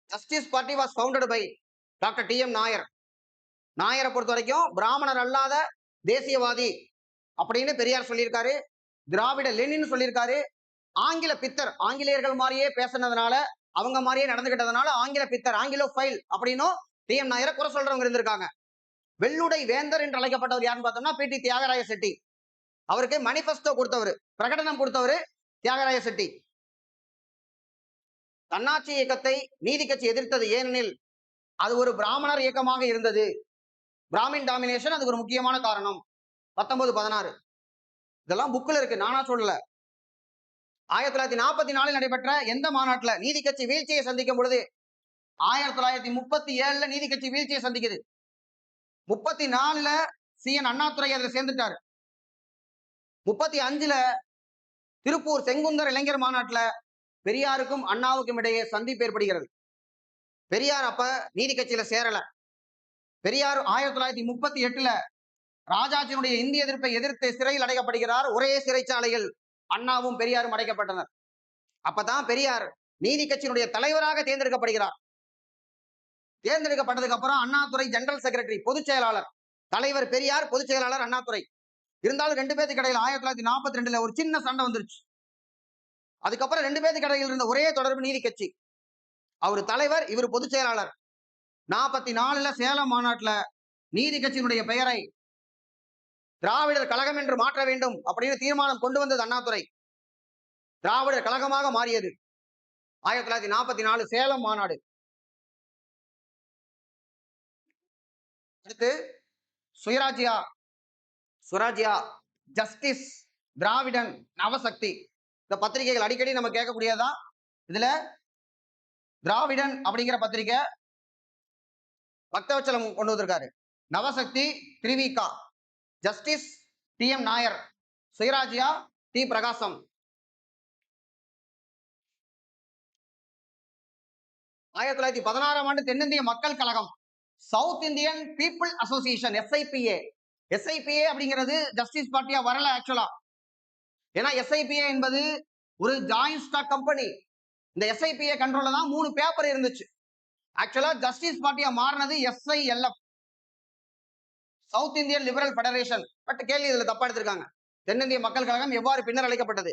Justice party was founded by doctor T M. நாயரை பொறுத்த வரைக்கும் பிராமணர் அல்லாத தேசியவாதி அப்படின்னு பெரியார் சொல்லியிருக்காரு. திராவிட லெனின் சொல்லியிருக்காரு. ஆங்கில பித்தர், ஆங்கிலேயர்கள் மாதிரியே பேசினதுனால, அவங்க மாதிரியே நடந்துகிட்டதுனால ஆங்கில பித்தர், ஆங்கிலோ ஃபைல் அப்படின்னும் டி.எம். நாயரை குறை சொல்றவங்க இருந்திருக்காங்க. வெள்ளுடை வேந்தர் என்று அழைக்கப்பட்டவர் யாருன்னு பார்த்தோம்னா பி.டி. தியாகராய செட்டி. அவருக்கு மனிபெஸ்டோ கொடுத்தவர், பிரகடனம் கொடுத்தவர் தியாகராய செட்டி. தன்னாட்சி இயக்கத்தை நீதி கட்சி எதிர்த்தது ஏனெனில் அது ஒரு பிராமணர் இயக்கமாக இருந்தது. பிராமின் டாமினேஷன் அதுக்கு ஒரு முக்கியமான காரணம். 1916 இதெல்லாம் புக்ல இருக்கு, நானா சொல்லல. 1944 நடைபெற்ற எந்த மாநாட்டுல நீதி கட்சி வீழ்ச்சியை சந்திக்கும் பொழுது 1937ல நீதி கட்சி வீழ்ச்சியை சந்திக்குது. 34ல சி.என். அண்ணாதுரை அதுல சேர்ந்துட்டாரு. 35ல திருப்பூர் செங்குந்தர் இளைஞர் மாநாட்டுல பெரியாருக்கும் அண்ணாவுக்கும் இடையே சந்திப்பு ஏற்படுகிறது. பெரியார் அப்ப நீதி கட்சியில சேரல. பெரியார் 1938ல ராஜாஜினுடைய இந்திய எதிர்ப்பை எதிர்த்து சிறையில் அடைக்கப்படுகிறார். ஒரே சிறைச்சாலையில் அண்ணாவும் பெரியாரும் அடைக்கப்பட்டனர். அப்பதான் பெரியார் நீதி கட்சியினுடைய தலைவராக தேர்ந்தெடுக்கப்படுகிறார். தேர்ந்தெடுக்கப்பட்டதுக்கு அப்புறம் அண்ணாதுரை ஜெனரல் செக்ரட்டரி, பொதுச் செயலாளர். தலைவர் பெரியார், பொதுச் செயலாளர் அண்ணாதுரை. இருந்தாலும் ரெண்டு பேருக்கு இடையில 1942ல ஒரு சின்ன சண்டை வந்துருச்சு. அதுக்கப்புறம் ரெண்டு பேருக்கு இடையில் இருந்த ஒரே தொடர்பு நீதி கட்சி. அவர் தலைவர், இவர் பொதுச் செயலாளர். 44ல சேலம் மாநாட்டுல நீதி கட்சியினுடைய பெயரை திராவிடர் கழகம் என்று மாற்ற வேண்டும் அப்படின்னு தீர்மானம் கொண்டு வந்தது அண்ணாதுரை. திராவிடர் கழகமாக மாறியது 1944 சேலம் மாநாடு. அடுத்து சுயராஜ்யா, ஜஸ்டிஸ், திராவிடன், நவசக்தி. இந்த பத்திரிகைகள் அடிக்கடி நம்ம கேட்கக்கூடியதான். இதுல திராவிடன் அப்படிங்கிற பத்திரிகை பக்தவச்சலம் கொண்டு வந்திருக்காரு. Navasakthi Thiru Vi Ka, justice T M. Nair, Swarajya T. Prakasam. 1916ஆம் ஆண்டு தென்னிந்திய மக்கள் கழகம், South Indian people association, SIPA அப்படிங்கிறது ஜஸ்டிஸ் பார்ட்டியா வரல ஆக்சுவலா. ஏன்னா எஸ்ஐபிஏ என்பது ஒரு ஜாயிண்ட் ஸ்டாக் கம்பெனி. இந்த எஸ்ஐபிஏ கண்ட்ரோல்ல தான் 3 பேப்பர் இருந்துச்சு. ஆக்சுவலா ஜஸ்டிஸ் பார்ட்டியா மாறினது SILF, south Indian liberal federation. But கேள்வி இதுல தப்பா எடுத்திருக்காங்க. தென்னிந்திய மக்கள் கழகம் எவ்வாறு பின்னர் அழைக்கப்பட்டது?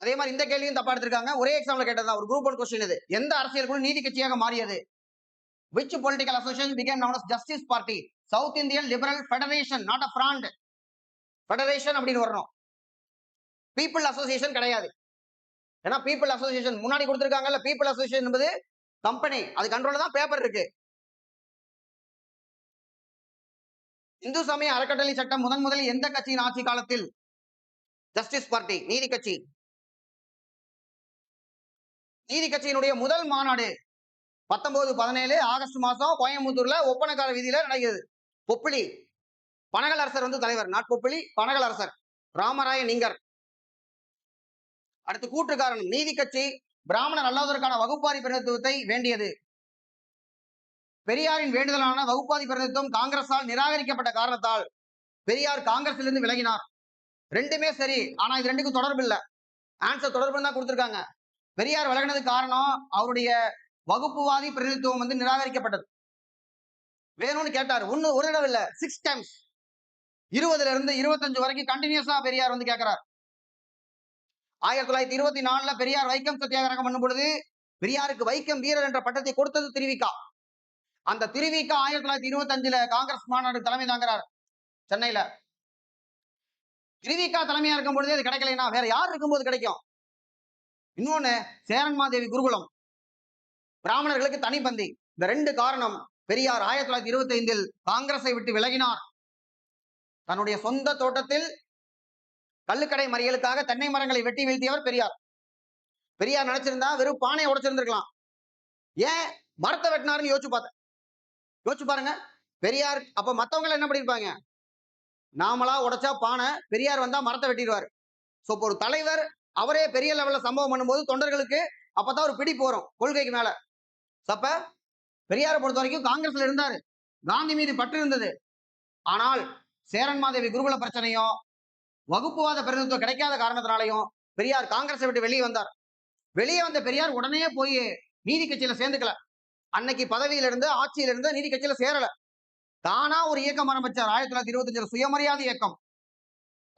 அதே மாதிரி இந்த கேள்வியும் தப்பா எடுத்திருக்காங்க. ஒரே எக்ஸாம்ல கேட்டதுதான், ஒரு குரூப் 1 கொஸ்டின் இது. எந்த அரசியல் குழு நீதி கட்சியாக மாறியது? Which political association became known as Justice Party? South Indian Liberal Federation, not a front. Federation அப்படின்னு வரணும். பீப்புள் அசோசியேஷன் கிடையாது. ஏன்னா பீப்புள் அசோசியேஷன் முன்னாடி கொடுத்திருக்காங்கல்ல, பீப்புள் அசோசியேஷன் என்பது கம்பெனி, அது கண்ட்ரோல்ல தான் பேப்பர் இருக்கு. இந்து சமய அறக்கட்டளை சட்டம் முதலில் எந்த கட்சியின் ஆட்சி காலத்தில்? ஜஸ்டிஸ் பார்ட்டி, நீதி கட்சி. நீதி கட்சியினுடைய முதல் மாநாடு 1917 ஆகஸ்ட் மாசம் கோயம்புத்தூர்ல ஒப்பனக்கார வீதியில நடக்குது. பொப்பிலி, பனகல் அரசர் வந்து தலைவர். நாட் பொப்பிலி, பனகல் அரசர் ராமராய நிங்கர். அடுத்து கூற்று காரணம். நீதி கட்சி பிராமணர் அல்லாதோருக்கான வகுப்பாதி பிரதிநிதித்துவத்தை வேண்டியது. பெரியாரின் வேண்டுதலான வகுப்பாதி பிரதிநிதித்துவம் காங்கிரஸால் நிராகரிக்கப்பட்ட காரணத்தால் பெரியார் காங்கிரஸிலிருந்து விலகினார். ரெண்டுமே சரி, ஆனா இது ரெண்டுக்கும் தொடர்பு இல்ல. ஆன்சர் தொடர்பு தான் கொடுத்திருக்காங்க. பெரியார் விலகினதுக்கு காரணம் அவருடைய வகுப்புவாதி பிரதிநிதித்துவம் வந்து நிராகரிக்கப்பட்டது. வேணும்னு கேட்டார். ஒரு தடவை இல்ல, 6 டைம்ஸ். 20ல இருந்து 25 வரைக்கும் கண்டினியூஸா பெரியார் வந்து கேட்கிறார். 1924ல பெரியார் வைக்கம் சத்தியாகிரகம் பண்ணும் பொழுது பெரியாருக்கு வைக்கம் வீரர் என்ற பட்டத்தை கொடுத்தது திருவிகா. அந்த திருவிகா 1925ல காங்கிரஸ் மாநாடு தலைமை தாங்கிறார் சென்னையில. திருவிகா தலைமையா இருக்கும் பொழுது அது கிடைக்கலைன்னா வேற யார் இருக்கும்போது கிடைக்கும்? இன்னொன்னு சேரன்மாதேவி குருகுலம், பிராமணர்களுக்கு தனிப்பந்தி. இந்த 2 காரணம் பெரியார் 1925ல் காங்கிரஸை விட்டு விலகினார். தன்னுடைய சொந்த தோட்டத்தில் கள்ளுக்கடை மறியலுக்காக தென்னை மரங்களை வெட்டி வீழ்த்தியவர் பெரியார். பெரியார் நினைச்சிருந்தா வெறும் பானையை உடைச்சிருந்திருக்கலாம். ஏன் மரத்தை வெட்டினாருன்னு யோசிச்சு பாருங்க. பெரியார் அப்ப மத்தவங்க என்ன பண்ணிருப்பாங்க? நாமளா உடைச்சா பானை, பெரியார் வந்தா மரத்தை வெட்டிடுவாரு. சோ ஒரு தலைவர் அவரே பெரிய லெவல்ல சம்பவம் பண்ணும்போது தொண்டர்களுக்கு அப்பதான் ஒரு பிடி போறோம் கொள்கைக்கு மேல. அப்ப பெரியாரை பொறுத்த வரைக்கும் காங்கிரஸ்ல இருந்தாரு, காந்தி மீது பற்று இருந்தது. ஆனால் சேரன்மாதேவி குருகுல பிரச்சனையும் வகுப்புவாத பிரதிநிதித்துவம் கிடைக்காத காரணத்தினாலையும் பெரியார் காங்கிரஸை விட்டு வெளியே வந்தார். வெளியே வந்த பெரியார் உடனே போய் நீதி கட்சியில சேர்ந்துக்கல. அன்னைக்கு பதவியில இருந்து ஆட்சியில இருந்து நீதி கட்சியில சேரல. தானா ஒரு இயக்கம் ஆரம்பிச்சார். 1925 சுயமரியாதை இயக்கம்.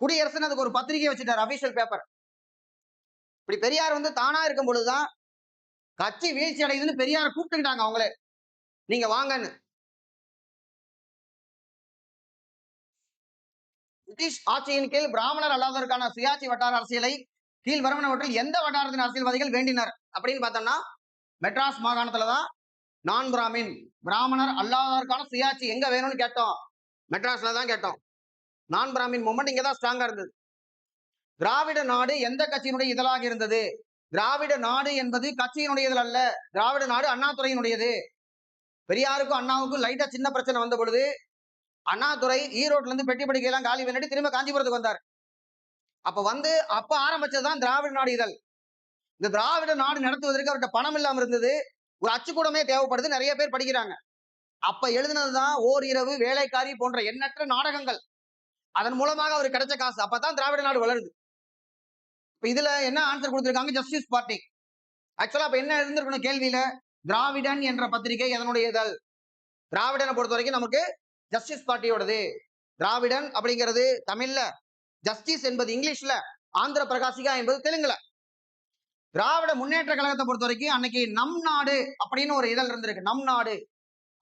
குடியரசுன்னு அதுக்கு ஒரு பத்திரிகை வச்சுட்டார், அபிஷியல் பேப்பர். இப்படி பெரியார் வந்து தானா இருக்கும் பொழுதுதான் கட்சி வீழ்ச்சி அடையுதுன்னு பெரியாரை கூப்பிட்டுக்கிட்டாங்க அவங்களே, நீங்க வாங்கன்னு. பிரிட்டிஷ் ஆட்சியின் கீழ் பிராமணர் அல்லாததற்கான சுயாட்சி வட்டார அரசியலை கீழ் வரவனவற்றில் எந்த வட்டாரத்தின் அரசியல்வாதிகள் வேண்டினர் அப்படின்னு பார்த்தோம்னா மெட்ராஸ் மாகாணத்துலதான் நான் பிராமின், பிராமணர் அல்லாததற்கான சுயாட்சி எங்க வேணும்னு கேட்டோம், மெட்ராஸ்ல தான் கேட்டோம். நான் பிராமின் மூமெண்ட் இங்கதான் ஸ்ட்ராங்கா இருந்தது. திராவிட நாடு எந்த கட்சியினுடைய இதழாக இருந்தது? திராவிட நாடு என்பது கட்சியினுடைய இதழ் அல்ல. திராவிட நாடு அண்ணாதுரையினுடையது. பெரியாருக்கும் அண்ணாவுக்கும் லைட்டா சின்ன பிரச்சனை வந்த பொழுது அண்ணாதுரை ஈரோட்ல இருந்து பெட்டி படிக்கையெல்லாம் காலி பண்ணிட்டு திரும்ப காஞ்சிபுரத்துக்கு வந்தார். அப்ப ஆரம்பிச்சதுதான் திராவிட நாடு இதழ். இந்த திராவிட நாடு நடத்துவதற்கு அவர்கிட்ட பணம் இல்லாம இருந்தது. ஒரு அச்சுக்கூடமே தேவைப்படுது. நிறைய பேர் படிக்கிறாங்க. அப்ப எழுதினதுதான் ஓர் இரவு, வேலைக்காரி போன்ற எண்ணற்ற நாடகங்கள். அதன் மூலமாக அவருக்கு கிடைச்ச காசு. அப்பதான் திராவிட நாடு வளருது. இப்ப இதுல என்ன ஆன்சர் கொடுத்திருக்காங்க? Justice party. ஆக்சுவலா அப்ப என்ன இருந்திருக்கணும் கேள்வியில? திராவிடன் என்ற பத்திரிகை எதனுடைய இதழ்? திராவிடனை பொறுத்த வரைக்கும் நமக்கு ஜஸ்டிஸ் பார்ட்டியோடது. திராவிடன் அப்படிங்கிறது தமிழ்ல, ஜஸ்டிஸ் என்பது இங்கிலீஷ்ல, ஆந்திர பிரகாசிகா என்பது தெலுங்குல. திராவிட முன்னேற்ற கழகத்தை பொறுத்த வரைக்கும் அன்னைக்கு நம் நாடு அப்படின்னு ஒரு இதழ் இருந்திருக்கு. நம் நாடு.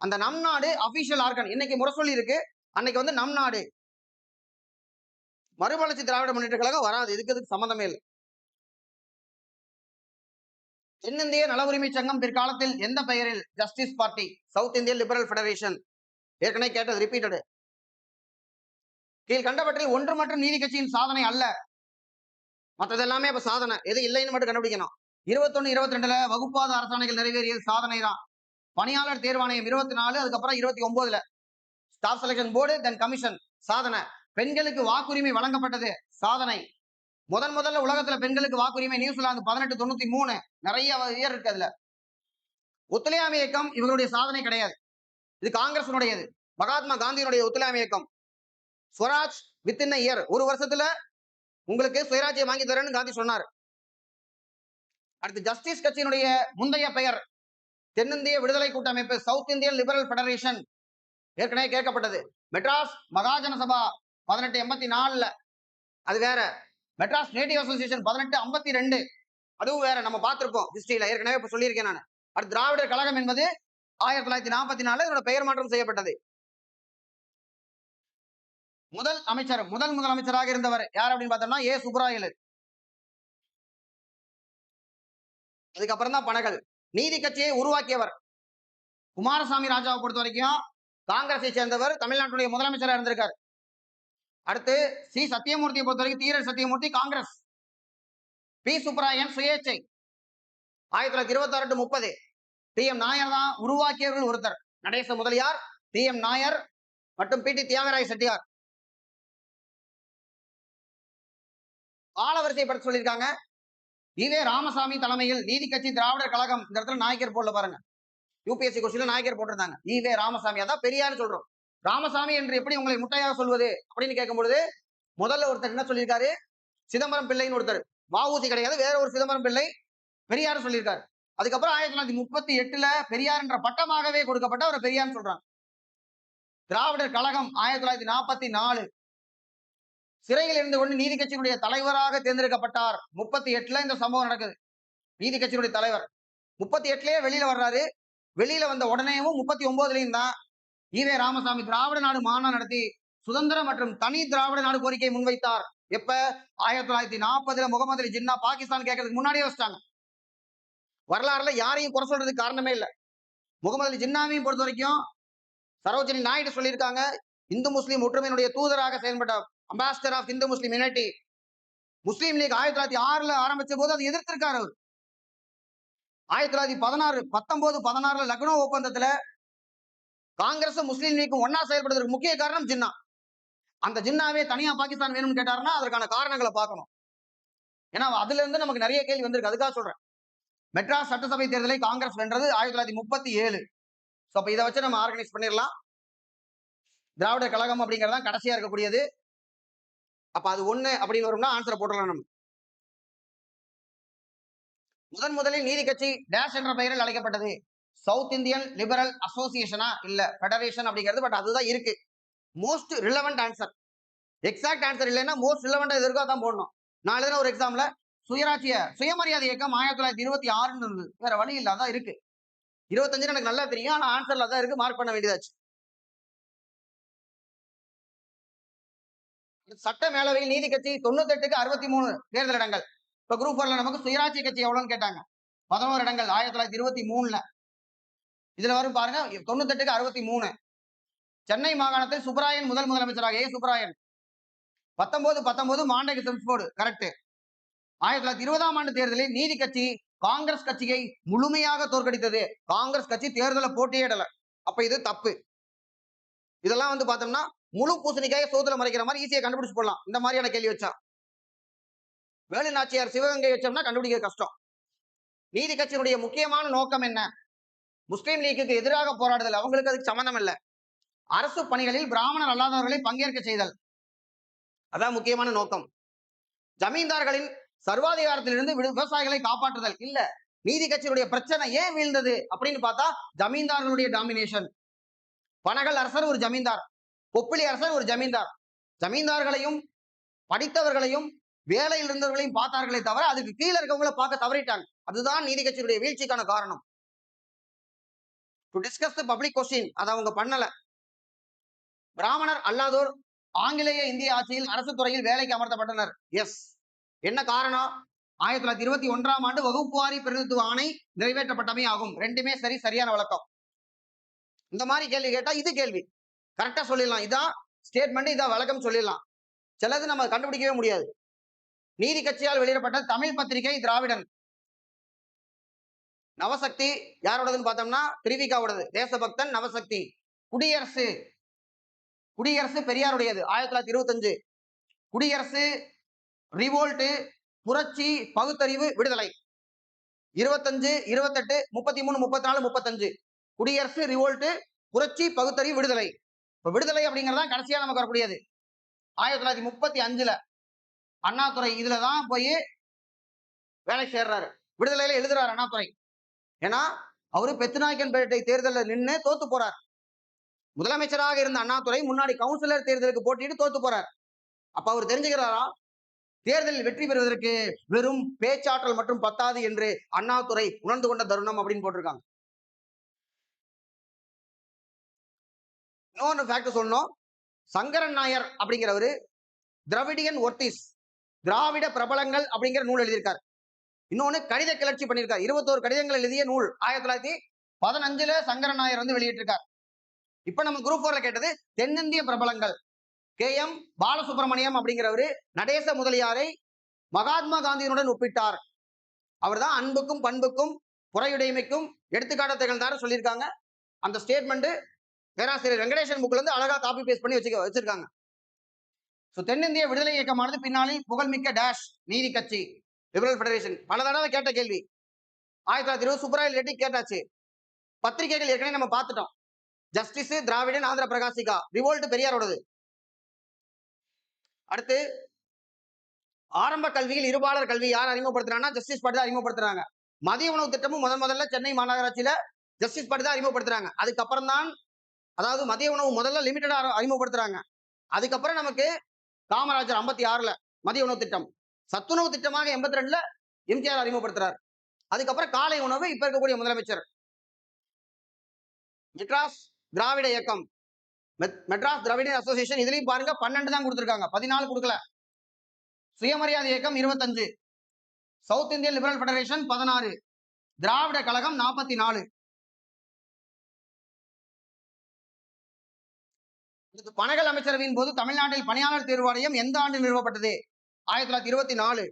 அந்த நம் நாடு அபிஷியல் ஆர்கன். இன்னைக்கு முரசொலி இருக்கு. அன்னைக்கு வந்து நம் நாடு. மறுமலர்ச்சி திராவிட முன்னேற்ற கழகம் வராது. இதுக்கு சம்பந்தமே இல்லை. தென்னிந்திய நல உரிமை சங்கம் பிற்காலத்தில் எந்த பெயரில்? Justice party. South Indian liberal federation. ஏற்கனவே கேட்டது ரிப்பீட்டடு. கீழ்கண்டவற்றில் ஒன்று மற்றும் நீதி கட்சியின் சாதனை அல்ல. மற்றது எல்லாமே இப்ப சாதனை. எது இல்லைன்னு மட்டும் கண்டுபிடிக்கணும். 21, 22ல வகுப்பாத அரசாணைகள் நிறைவேறியது சாதனை தான். பணியாளர் தேர்வாணையம் 24, அதுக்கப்புறம் 29ல ஸ்டாஃப் செலக்ஷன் போர்டு, தென் கமிஷன் சாதனை. பெண்களுக்கு வாக்குரிமை வழங்கப்பட்டது சாதனை. முதல்ல உலகத்துல பெண்களுக்கு வாக்குரிமை நியூசிலாந்து 1893. நிறைய இயர் இருக்கு அதுல. ஒத்துழையாமை இயக்கம் இவங்களுடைய சாதனை கிடையாது. இது காங்கிரசினுடையது. மகாத்மா காந்தியினுடைய ஒத்துழையாமை இயக்கம். ஸ்வராஜ் வித்தின் இயர், ஒரு வருஷத்துல உங்களுக்கு சுயராஜ்யம் வாங்கி தரேன்னு காந்தி சொன்னார். அடுத்து ஜஸ்டிஸ் கட்சியினுடைய முந்தைய பெயர் தென்னிந்திய விடுதலை கூட்டமைப்பு, சவுத் இந்தியன் லிபரல் ஃபெடரேஷன். ஏற்கனவே கேட்கப்பட்டது. மெட்ராஸ் மகாஜன சபா 1884ல, அது வேற. மெட்ராஸ் நேட்டிவ் அசோசியேஷன் 1852, அதுவும் வேற. நம்ம பார்த்திருப்போம் ஹிஸ்டரியில, ஏற்கனவே இப்ப சொல்லியிருக்கேன் நான். அடுத்து திராவிடர் கழகம் என்பது 1944 இதோட பெயர் மாற்றம் செய்யப்பட்டது. முதல் முதலமைச்சராக இருந்தவர் யார் அப்படின்னு பார்த்தோம்னா ஏ சுப்பராயலு. அதுக்கப்புறம் தான் பனகல். நீதி கட்சியை உருவாக்கியவர் குமாரசாமி ராஜாவை பொறுத்த வரைக்கும் காங்கிரஸை சேர்ந்தவர், தமிழ்நாட்டுடைய முதலமைச்சராக இருந்திருக்கார். அடுத்து சி சத்தியமூர்த்தியை பொறுத்த வரைக்கும் தீரர் சத்தியமூர்த்தி காங்கிரஸ். பி சுப்பராயன் சுயேச்சை 1926 to 30. டி எம் நாயர் தான் உருவாக்கியவர்கள் ஒருத்தர். நடேச முதலியார், டி எம் நாயர் மற்றும் பி டி தியாகராய செட்டியார். காலவரிசை பற்றி சொல்லியிருக்காங்க. ஈவே ராமசாமி தலைமையில் நீதி கட்சி திராவிடர் கழகம். இந்த இடத்துல நாயக்கர் போடல பாருங்க. யூபிஎஸ்சி கொஸ்டின்ல நாயக்கர் போட்டிருந்தாங்க. ஈவே ராமசாமி, அதான் பெரியார் சொல்றோம். ராமசாமி என்று எப்படி உங்களை முட்டையாக சொல்வது அப்படின்னு கேட்கும் பொழுது முதல்ல ஒருத்தர் என்ன சொல்லியிருக்காரு? சிதம்பரம் பிள்ளைன்னு ஒருத்தர். வஉசி கிடையாது, வேற ஒரு சிதம்பரம் பிள்ளை பெரியார் சொல்லியிருக்காரு. அதுக்கப்புறம் 1938ல பெரியார் என்ற பட்டமாகவே கொடுக்கப்பட்ட ஒரு பெரியார் சொல்றாங்க. திராவிடர் கழகம் 1944 சிறையில் இருந்து கொண்டு நீதி கட்சியினுடைய தலைவராக தேர்ந்தெடுக்கப்பட்டார். 38ல இந்த சம்பவம் நடக்குது. நீதி கட்சியினுடைய தலைவர் 38லயே வெளியில வர்றாரு. வெளியில வந்த உடனேயும் 39லயும் தான் ஈவே ராமசாமி திராவிட நாடு மாநாடு நடத்தி சுதந்திரம் மற்றும் தனி திராவிட நாடு கோரிக்கை முன்வைத்தார். எப்ப? 1940ல முகமது அலி ஜின்னா பாகிஸ்தான் கேட்கறதுக்கு முன்னாடியே வச்சிட்டாங்க. வரலாறுல யாரையும் குறை சொல்றதுக்கு காரணமே இல்லை. முகமது அலி ஜின்னாவையும் பொறுத்த வரைக்கும் சரோஜினி நாயுடு சொல்லியிருக்காங்க, இந்து முஸ்லீம் ஒற்றுமையினுடைய தூதராக செயல்பட்ட ambassador of Hindu Muslim unity. Muslim League 1906ல ஆரம்பிச்ச போது அதை எதிர்த்திருக்காரு அவர். 1916 லக்னோ ஒப்பந்தத்துல காங்கிரஸும் முஸ்லீம் லீக்கும் ஒன்னா செயல்படுறதுக்கு முக்கிய காரணம் ஜின்னா. அந்த ஜின்னாவே தனியா பாகிஸ்தான் வேணும்னு கேட்டாருன்னா அதற்கான காரணங்களை பார்க்கணும். ஏன்னா அதுல இருந்து நமக்கு நிறைய கேள்வி வந்திருக்கு. அதுக்காக சொல்றேன். மெட்ராஸ் சட்டசபை தேர்தலை காங்கிரஸ் வென்றது 1937. அப்ப இதை வச்சு நம்ம ஆர்கனைஸ் பண்ணிடலாம். திராவிடர் கழகம் அப்படிங்கறதான் கடைசியா இருக்கக்கூடியது. அப்ப அது ஒண்ணு அப்படின்னு வரும்னா ஆன்சரை போட்டுடலாம். நம்ம முதலில் நீதி கட்சி டேஷ் என்ற பெயரில் அழைக்கப்பட்டது. சவுத் இந்தியன் லிபரல் அசோசியேஷனா இல்ல ஃபெடரேஷன் அப்படிங்கிறது. பட் அதுதான் இருக்கு most relevant answer. Exact answer இல்லைன்னா மோஸ்ட் ரிலவெண்டா இருக்கா தான் போடணும். நான் எழுதின ஒரு எக்ஸாம்ல சுயமரியாதை இயக்கம் 1926 இருந்தது. வேற வழி இல்ல, அதான் இருக்கு. 25 எனக்கு நல்லா தெரியும், ஆனா ஆன்சர்ல தான் இருக்கு. மார்க் பண்ண வேண்டியதாச்சு. சட்ட மேலவையில் நீதி கட்சி 98க்கு 63 தேர்தல் இடங்கள். இப்ப குரூப் 4ல நமக்கு சுயராட்சி கட்சி எவ்வளவுன்னு கேட்டாங்க. 11 இடங்கள் 1923ல. இதுல வரும் பாருங்க 98க்கு 63. சென்னை மாகாணத்தில் சுப்பராயன் முதலமைச்சராக A Subbarayan. 19 Montagu Chelmsford correct. 1920ஆம் ஆண்டு தேர்தலில் நீதி கட்சி காங்கிரஸ் கட்சியை முழுமையாக தோற்கடித்தது. காங்கிரஸ் கட்சி தேர்தலை போட்டியிடல. அப்ப இது தப்பு. இதெல்லாம் வந்து பார்த்தோம்னா முழு பூசணிக்காய சோத்துல மறைக்கிற மாதிரி ஈஸியா கண்டுபிடிச்சு போடலாம் இந்த மாதிரியான கேள்வி வச்சா. வேலு நாச்சியார் சிவகங்கை வச்சோம்னா கண்டுபிடிக்க கஷ்டம். நீதி கட்சியினுடைய முக்கியமான நோக்கம் என்ன? முஸ்லீம் லீக்குக்கு எதிராக போராடுதல், அவங்களுக்கு அதுக்கு சம்பந்தம் இல்லை. அரசு பணிகளில் பிராமணர் அல்லாதவர்களை பங்கேற்க செய்தல், அதான் முக்கியமான நோக்கம். ஜமீன்தார்களின் சர்வாதிகாரத்திலிருந்து விவசாயிகளை காப்பாற்றுதல் இல்ல. நீதி கட்சியுடைய பிரச்சனை ஏன் வீழ்ந்தது அப்படின்னு பார்த்தா ஜமீன்தார்களுடைய டாமினேஷன். பனகல் அரசர் ஒரு ஜமீன்தார், பொப்பிலி அரசர் ஒரு ஜமீன்தார். ஜமீன்தார்களையும் படித்தவர்களையும் வேலையில் இருந்தவர்களையும் பார்த்தார்களே தவிர அதுக்கு கீழே இருக்கவங்களை பார்க்க தவறிட்டாங்க. அதுதான் நீதி கட்சியுடைய வீழ்ச்சிக்கான காரணம். To discuss the public question அதை அவங்க பண்ணல. பிராமணர் அல்லாதோர் ஆங்கிலேய இந்திய ஆட்சியில் அரசு துறையில் வேலைக்கு அமர்த்தப்பட்டனர். எஸ். என்ன காரணம்? 1921ஆம் ஆண்டு வகுப்புவாரி பிரதிநிதித்துவ ஆணை நிறைவேற்றப்பட்டமே ஆகும். ரெண்டுமே சரி, சரியான விளக்கம். இந்த மாதிரி கேள்வி கேட்டா இது கேள்வி கரெக்டா சொல்லிடலாம். இதான் ஸ்டேட்மெண்ட், இதான் விளக்கம் சொல்லிடலாம். சிலது நம்ம கண்டுபிடிக்கவே முடியாது. நீதி கட்சியால் வெளியிடப்பட்ட தமிழ் பத்திரிகை திராவிடன். நவசக்தி யாரோடதுன்னு பார்த்தோம்னா திருவிகாவோடது. தேசபக்தன், நவசக்தி. குடியரசு, குடியரசு பெரியாருடையது 1925. குடியரசு, ரிவோல்ட், புரட்சி, பகுத்தறிவு, விடுதலை 25, 28, 33, 34, 35. குடியரசு, ரிவோல்ட், புரட்சி, பகுத்தறிவு, விடுதலை. இப்ப விடுதலை அப்படிங்கறதான் கடைசியா நமக்கு வரக்கூடியது. 1935 அண்ணாதுரை இதுலதான் போய் வேலை சேர்றாரு. விடுதலையில எழுதுறாரு அண்ணாதுரை. ஏன்னா அவரு பெத்துநாயக்கன்பேட்டை தேர்தலில் நின்று தோத்து போறார். முதலமைச்சராக இருந்த அண்ணாதுரை முன்னாடி கவுன்சிலர் தேர்தலுக்கு போட்டிட்டு தோத்து போறார். அப்ப அவர் தெரிஞ்சுக்கிறாரா, தேர்தலில் வெற்றி பெறுவதற்கு வெறும் பேச்சாற்றல் மற்றும் பத்தாது என்று அண்ணாதுரை உணர்ந்து கொண்ட தருணம் அப்படின்னு போட்டிருக்காங்க. இன்னொன்று ஃபேக்ட் சொல்லணும். சங்கரன் நாயர் அப்படிங்கிறவரு திராவிடியன் ஒர்த்திஸ், திராவிட பிரபலங்கள் அப்படிங்கிற நூல் எழுதியிருக்காரு. இன்னொன்னு கடித கிளர்ச்சி பண்ணியிருக்காரு. 21 கடிதங்கள் எழுதிய நூல் 1915 சங்கரன் நாயர் வந்து வெளியிட்டிருக்கார். இப்ப நம்ம குரூப் 4ல கேட்டது தென்னிந்திய பிரபலங்கள். KM பாலசுப்ரமணியம் அப்படிங்கிறவரு நடேச முதலியாரை மகாத்மா காந்தியினுடன் ஒப்பிட்டார். அவர் தான் அன்புக்கும் பண்புக்கும் புறையுடைமைக்கும் எடுத்துக்காட்ட திகழ்ந்தாரு சொல்லியிருக்காங்க. அந்த ஸ்டேட்மெண்ட் பேராசிரியர் வெங்கடேசன் புக்ல இருந்து அழகா காப்பி பேஸ்ட் பண்ணி வச்சிருக்காங்க. தென்னிந்திய விடுதலை இயக்கமானது பின்னாளில் புகழ்மிக்க டேஷ் நீதி கட்சி, லிபரல் ஃபெடரேஷன். பல தடவை கேட்ட கேள்வி. 1920 சுப்பராயல் ரெட்டி கேட்டாச்சு. பத்திரிகைகள் ஏற்கனவே நம்ம பார்த்துட்டோம். ஜஸ்டிஸ் திராவிடன், ஆந்திர பிரகாசிகா, ரிவோல்ட் பெரியாரோடது. அடுத்து ஆரம்ப கல்வியில் இருபாலர் கல்வி யார் அறிமுகப்படுத்துறாங்கன்னா ஜஸ்டிஸ் படி தான் அறிமுகப்படுத்துறாங்க. மதிய உணவு திட்டமும் முதல்ல சென்னை மாநகராட்சியில ஜஸ்டிஸ் படி தான் அறிமுகப்படுத்துறாங்க. அதுக்கப்புறம் தான், அதாவது மதிய உணவு முதல்ல லிமிட்டடா அறிமுகப்படுத்துறாங்க. அதுக்கப்புறம் நமக்கு காமராஜர் 56ல மதிய உணவு திட்டம், சத்துணவு திட்டமாக 82ல எம்ஜிஆர் அறிமுகப்படுத்துறாரு. அதுக்கப்புறம் காலை உணவு இப்ப இருக்கக்கூடிய முதலமைச்சர். மெட்ராஸ் திராவிட இயக்கம், மெட்ராஸ் திராவிடன் அசோசியேஷன், இதுலயும் பாருங்க 12 தான் கொடுத்திருக்காங்க, 14 கொடுக்கல. சுயமரியாதை இயக்கம் 25, south Indian liberal federation 16, Dravida Kazhagam 44. Panagal அமைச்சரவையின் போது தமிழ்நாட்டில் பணியாளர் தேர்வு வாரியம் எந்த ஆண்டு நிறுவப்பட்டது? 1924.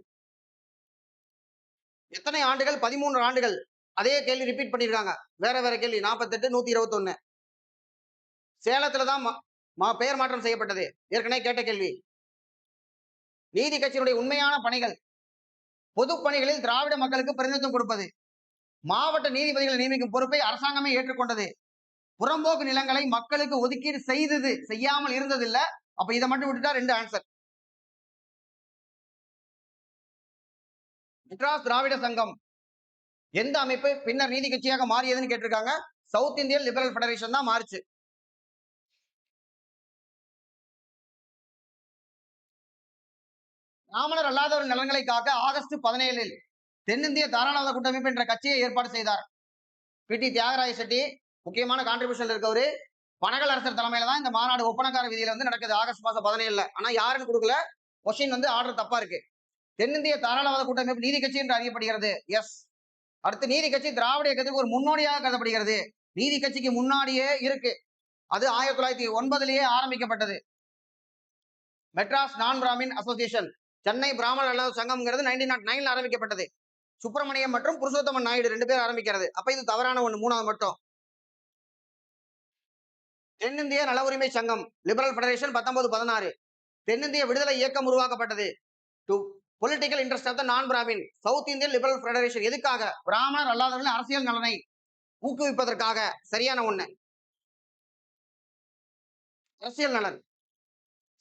எத்தனை ஆண்டுகள்? 13 ஆண்டுகள். அதே கேள்வி ரிப்பீட் பண்ணிருக்காங்க, வேற வேற கேள்வி. 48, 121. சேலத்துலதான் பெயர் மாற்றம் செய்யப்பட்டது, ஏற்கனவே கேட்ட கேள்வி. நீதி கட்சியினுடைய உண்மையான பணிகள்: பொது பணிகளில் திராவிட மக்களுக்கு பிரதிநிதித்துவம் கொடுப்பது, மாவட்ட நீதிபதிகளை நியமிக்கும் பொறுப்பை அரசாங்கமே ஏற்றுக்கொண்டது, புறம்போக்கு நிலங்களை மக்களுக்கு ஒதுக்கீடு செய்தது, செய்யாமல் இருந்ததில்லை. அப்ப இதை மட்டும் விட்டுட்டா 2 ஆன்சர். மெட்ராஸ் திராவிட சங்கம் எந்த அமைப்பு பின்னர் நீதி கட்சியாக மாறியதுன்னு கேட்டிருக்காங்க. சவுத் இந்தியன் லிபரல் ஃபெடரேஷன் தான் மாறுச்சு. பிராமணர் அல்லாதவர் நலன்களை காக்க ஆகஸ்ட் 17 தென்னிந்திய தாராளவாத கூட்டமைப்பு என்ற கட்சியை ஏற்பாடு செய்தார். PT தியாகராய செட்டி முக்கியமான கான்ட்ரிபியூஷன் இருக்கவரு. பனகல் அரசர் தலைமையில தான் இந்த மாநாடு ஒப்பனக்கார விதியில வந்து நடக்குது ஆகஸ்ட் மாசம் 17. ஆனா யாருன்னு கொடுக்கல, கொஸ்டின் வந்து ஆர்டர் தப்பா இருக்கு. தென்னிந்திய தாராளவாத கூட்டமைப்பு நீதி கட்சி என்று அறியப்படுகிறது. எஸ். அடுத்து நீதி கட்சி திராவிட இயக்கத்துக்கு ஒரு முன்னோடியாக கருதப்படுகிறது. நீதி கட்சிக்கு முன்னாடியே இருக்கு, அது 1909 ஆரம்பிக்கப்பட்டது. மெட்ராஸ் நான் பிராமின் அசோசியேஷன், சென்னை பிராமணர் அல்லாத சங்கம்ங்கிறது 1909 ஆரம்பிக்கப்பட்டது. சுப்பிரமணியம் மற்றும் புருஷோத்தமன் நாயுடு 2 பேர் ஆரம்பிக்கிறது. அப்ப இது தவறான ஒண்ணு, 3வது மட்டும். தென்னிந்திய நல உரிமை சங்கம் லிபரல் ஃபெடரேஷன் 1916. தென்னிந்திய விடுதலை இயக்கம் உருவாக்கப்பட்டது. To political interest of the non Brahmin. South Indian liberal federation எதுக்காக? பிராமணர் அல்லாதவர்களின் அரசியல் நலனை ஊக்குவிப்பதற்காக. சரியான ஒண்ணு. அரசியல் நலன்.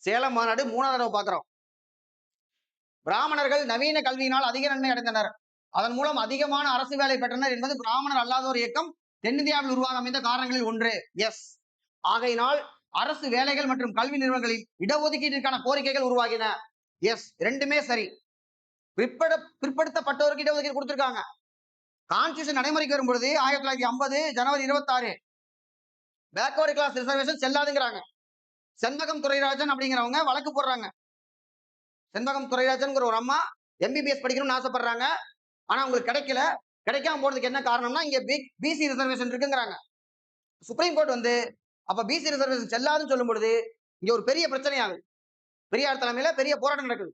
சேலம் மாநாடு 3வது தடவை பார்க்கிறோம். பிராமணர்கள் நவீன கல்வியினால் அதிக நன்மை அடைந்தனர். அதன் மூலம் அதிகமான அரசு வேலை பெற்றனர் என்பது பிராமணர் அல்லாதோர் இயக்கம் தென்னிந்தியாவில் உருவாக அமைந்த காரணங்களில் ஒன்று. எஸ். ஆகையினால் அரசு வேலைகள் மற்றும் கல்வி நிறுவனங்களில் இடஒதுக்கீட்டிற்கான கோரிக்கைகள் உருவாகின. எஸ், ரெண்டுமே சரி. பிற்படுத்தப்பட்டோருக்கு இடஒதுக்கீடு கொடுத்திருக்காங்க. கான்ஸ்டியூஷன் நடைமுறைக்கு வரும்பொழுது 1950 ஜனவரி 26 பேக்வர்டு கிளாஸ் ரிசர்வேஷன் செல்லாதுங்கிறாங்க. செண்பகம் துரைராஜன் அப்படிங்கிறவங்க வழக்கு போடுறாங்க. செண்பகம் துரைராஜன் ஒரு அம்மா MBBS படிக்கணும்னு ஆசைப்படுறாங்க. ஆனா அவங்களுக்கு கிடைக்கல. கிடைக்காம போறதுக்கு என்ன காரணம்னா இங்க பிசி ரிசர்வேஷன் இருக்குங்கிறாங்க. சுப்ரீம் கோர்ட் வந்து அப்ப பிசி ரிசர்வேஷன் செல்லாதுன்னு சொல்லும் பொழுது இங்க ஒரு பெரிய பிரச்சனையாகுது. பெரியார் தலைமையில பெரிய போராட்டம் நடக்குது.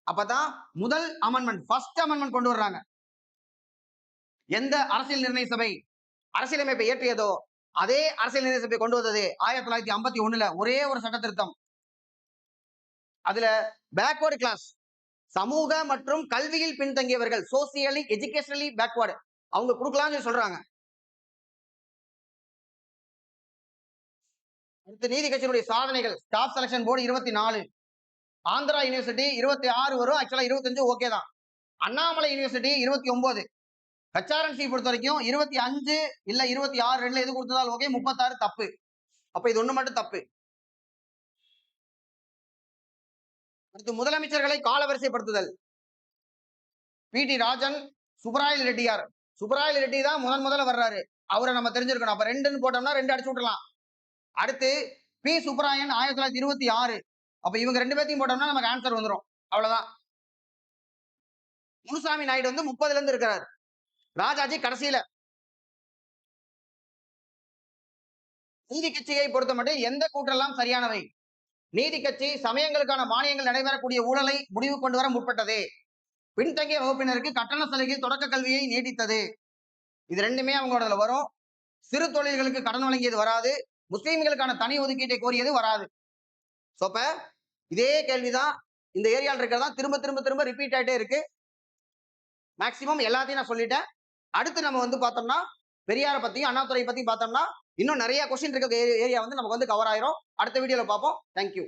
அப்பதான் முதல் அமெண்ட்மெண்ட், ஃபர்ஸ்ட் அமெண்ட்மெண்ட் கொண்டு வர்றாங்க. எந்த அரசியல் நிர்ணய சபை அரசியலமைப்பை இயற்றியதோ அதே அரசியல் நிர்ணய சபை கொண்டு வந்தது 1951 ஒரே ஒரு சட்ட திருத்தம். அதுல பேக்வர்டு கிளாஸ், சமூக மற்றும் கல்வியில் பின்தங்கியவர்கள், சோசியலி எஜுகேஷனலி பேக்வர்டு, அவங்க கொடுக்கலாம்னு சொல்றாங்க. அடுத்து நீதி கட்சியினுடைய சாதனைகள். Staff selection board 24, Andhra university 26 வரும். ஆக்சுவலா 25 ஓகே தான். அண்ணாமலை யூனிவர்சிட்டி 29. HRNC பொறுத்த வரைக்கும் 25 இல்ல 26 ரெண்டுல எது கொடுத்ததால் ஓகே. 36 தப்பு. அப்ப இது ஒண்ணு மட்டும் தப்பு. அடுத்து முதலமைச்சர்களை காலவரிசைப்படுத்துதல். PT ராஜன், சுப்பராயல் ரெட்டியார். சுப்பராயல் ரெட்டி தான் முதல்ல வர்றாரு. அவரை நம்ம தெரிஞ்சிருக்கணும். அப்ப 2ன்னு போட்டோம்னா 2 அடிச்சு விட்டுலாம். அடுத்து P சுப்பராயன் 1926. அப்ப இவங்க 2 பேர்த்தையும் போட்டோம்னா நமக்கு ஆன்சர் வந்துடும். அவ்வளவுதான். முனுசாமி நாயுடு வந்து 30ல இருந்து இருக்கிறார். ராஜாஜி கடைசியில. நீதி கட்சியை பொறுத்த மட்டும் எந்த கூற்றெல்லாம் சரியானவை? நீதி கட்சி சமயங்களுக்கான மானியங்கள் நடைபெறக்கூடிய ஊழலை முடிவு கொண்டு வர முற்பட்டது. பின்தங்கிய வகுப்பினருக்கு கட்டண சலுகையில் தொடக்க கல்வியை நீடித்தது. இது ரெண்டுமே அவங்களோட வரும். சிறு தொழில்களுக்கு கடன் வழங்கியது வராது. முஸ்லீம்களுக்கான தனி ஒதுக்கீட்டை கோரியது வராது. அப்ப இதே கேள்விதான் இந்த ஏரியாவில் இருக்கிறதா திரும்ப திரும்ப திரும்ப ரிப்பீட் ஆயிட்டே இருக்கு. மேக்சிமம் எல்லாத்தையும் நான் சொல்லிட்டேன். அடுத்து நம்ம வந்து பார்த்தோம்னா பெரியாரை பத்தியும் அண்ணாதுரை பத்தியும் பார்த்தோம்னா இன்னும் நிறைய கொஸ்டின் இருக்க ஏரியா வந்து நமக்கு வந்து கவர் ஆயிரும். அடுத்த வீடியோல பார்ப்போம். தேங்க்யூ.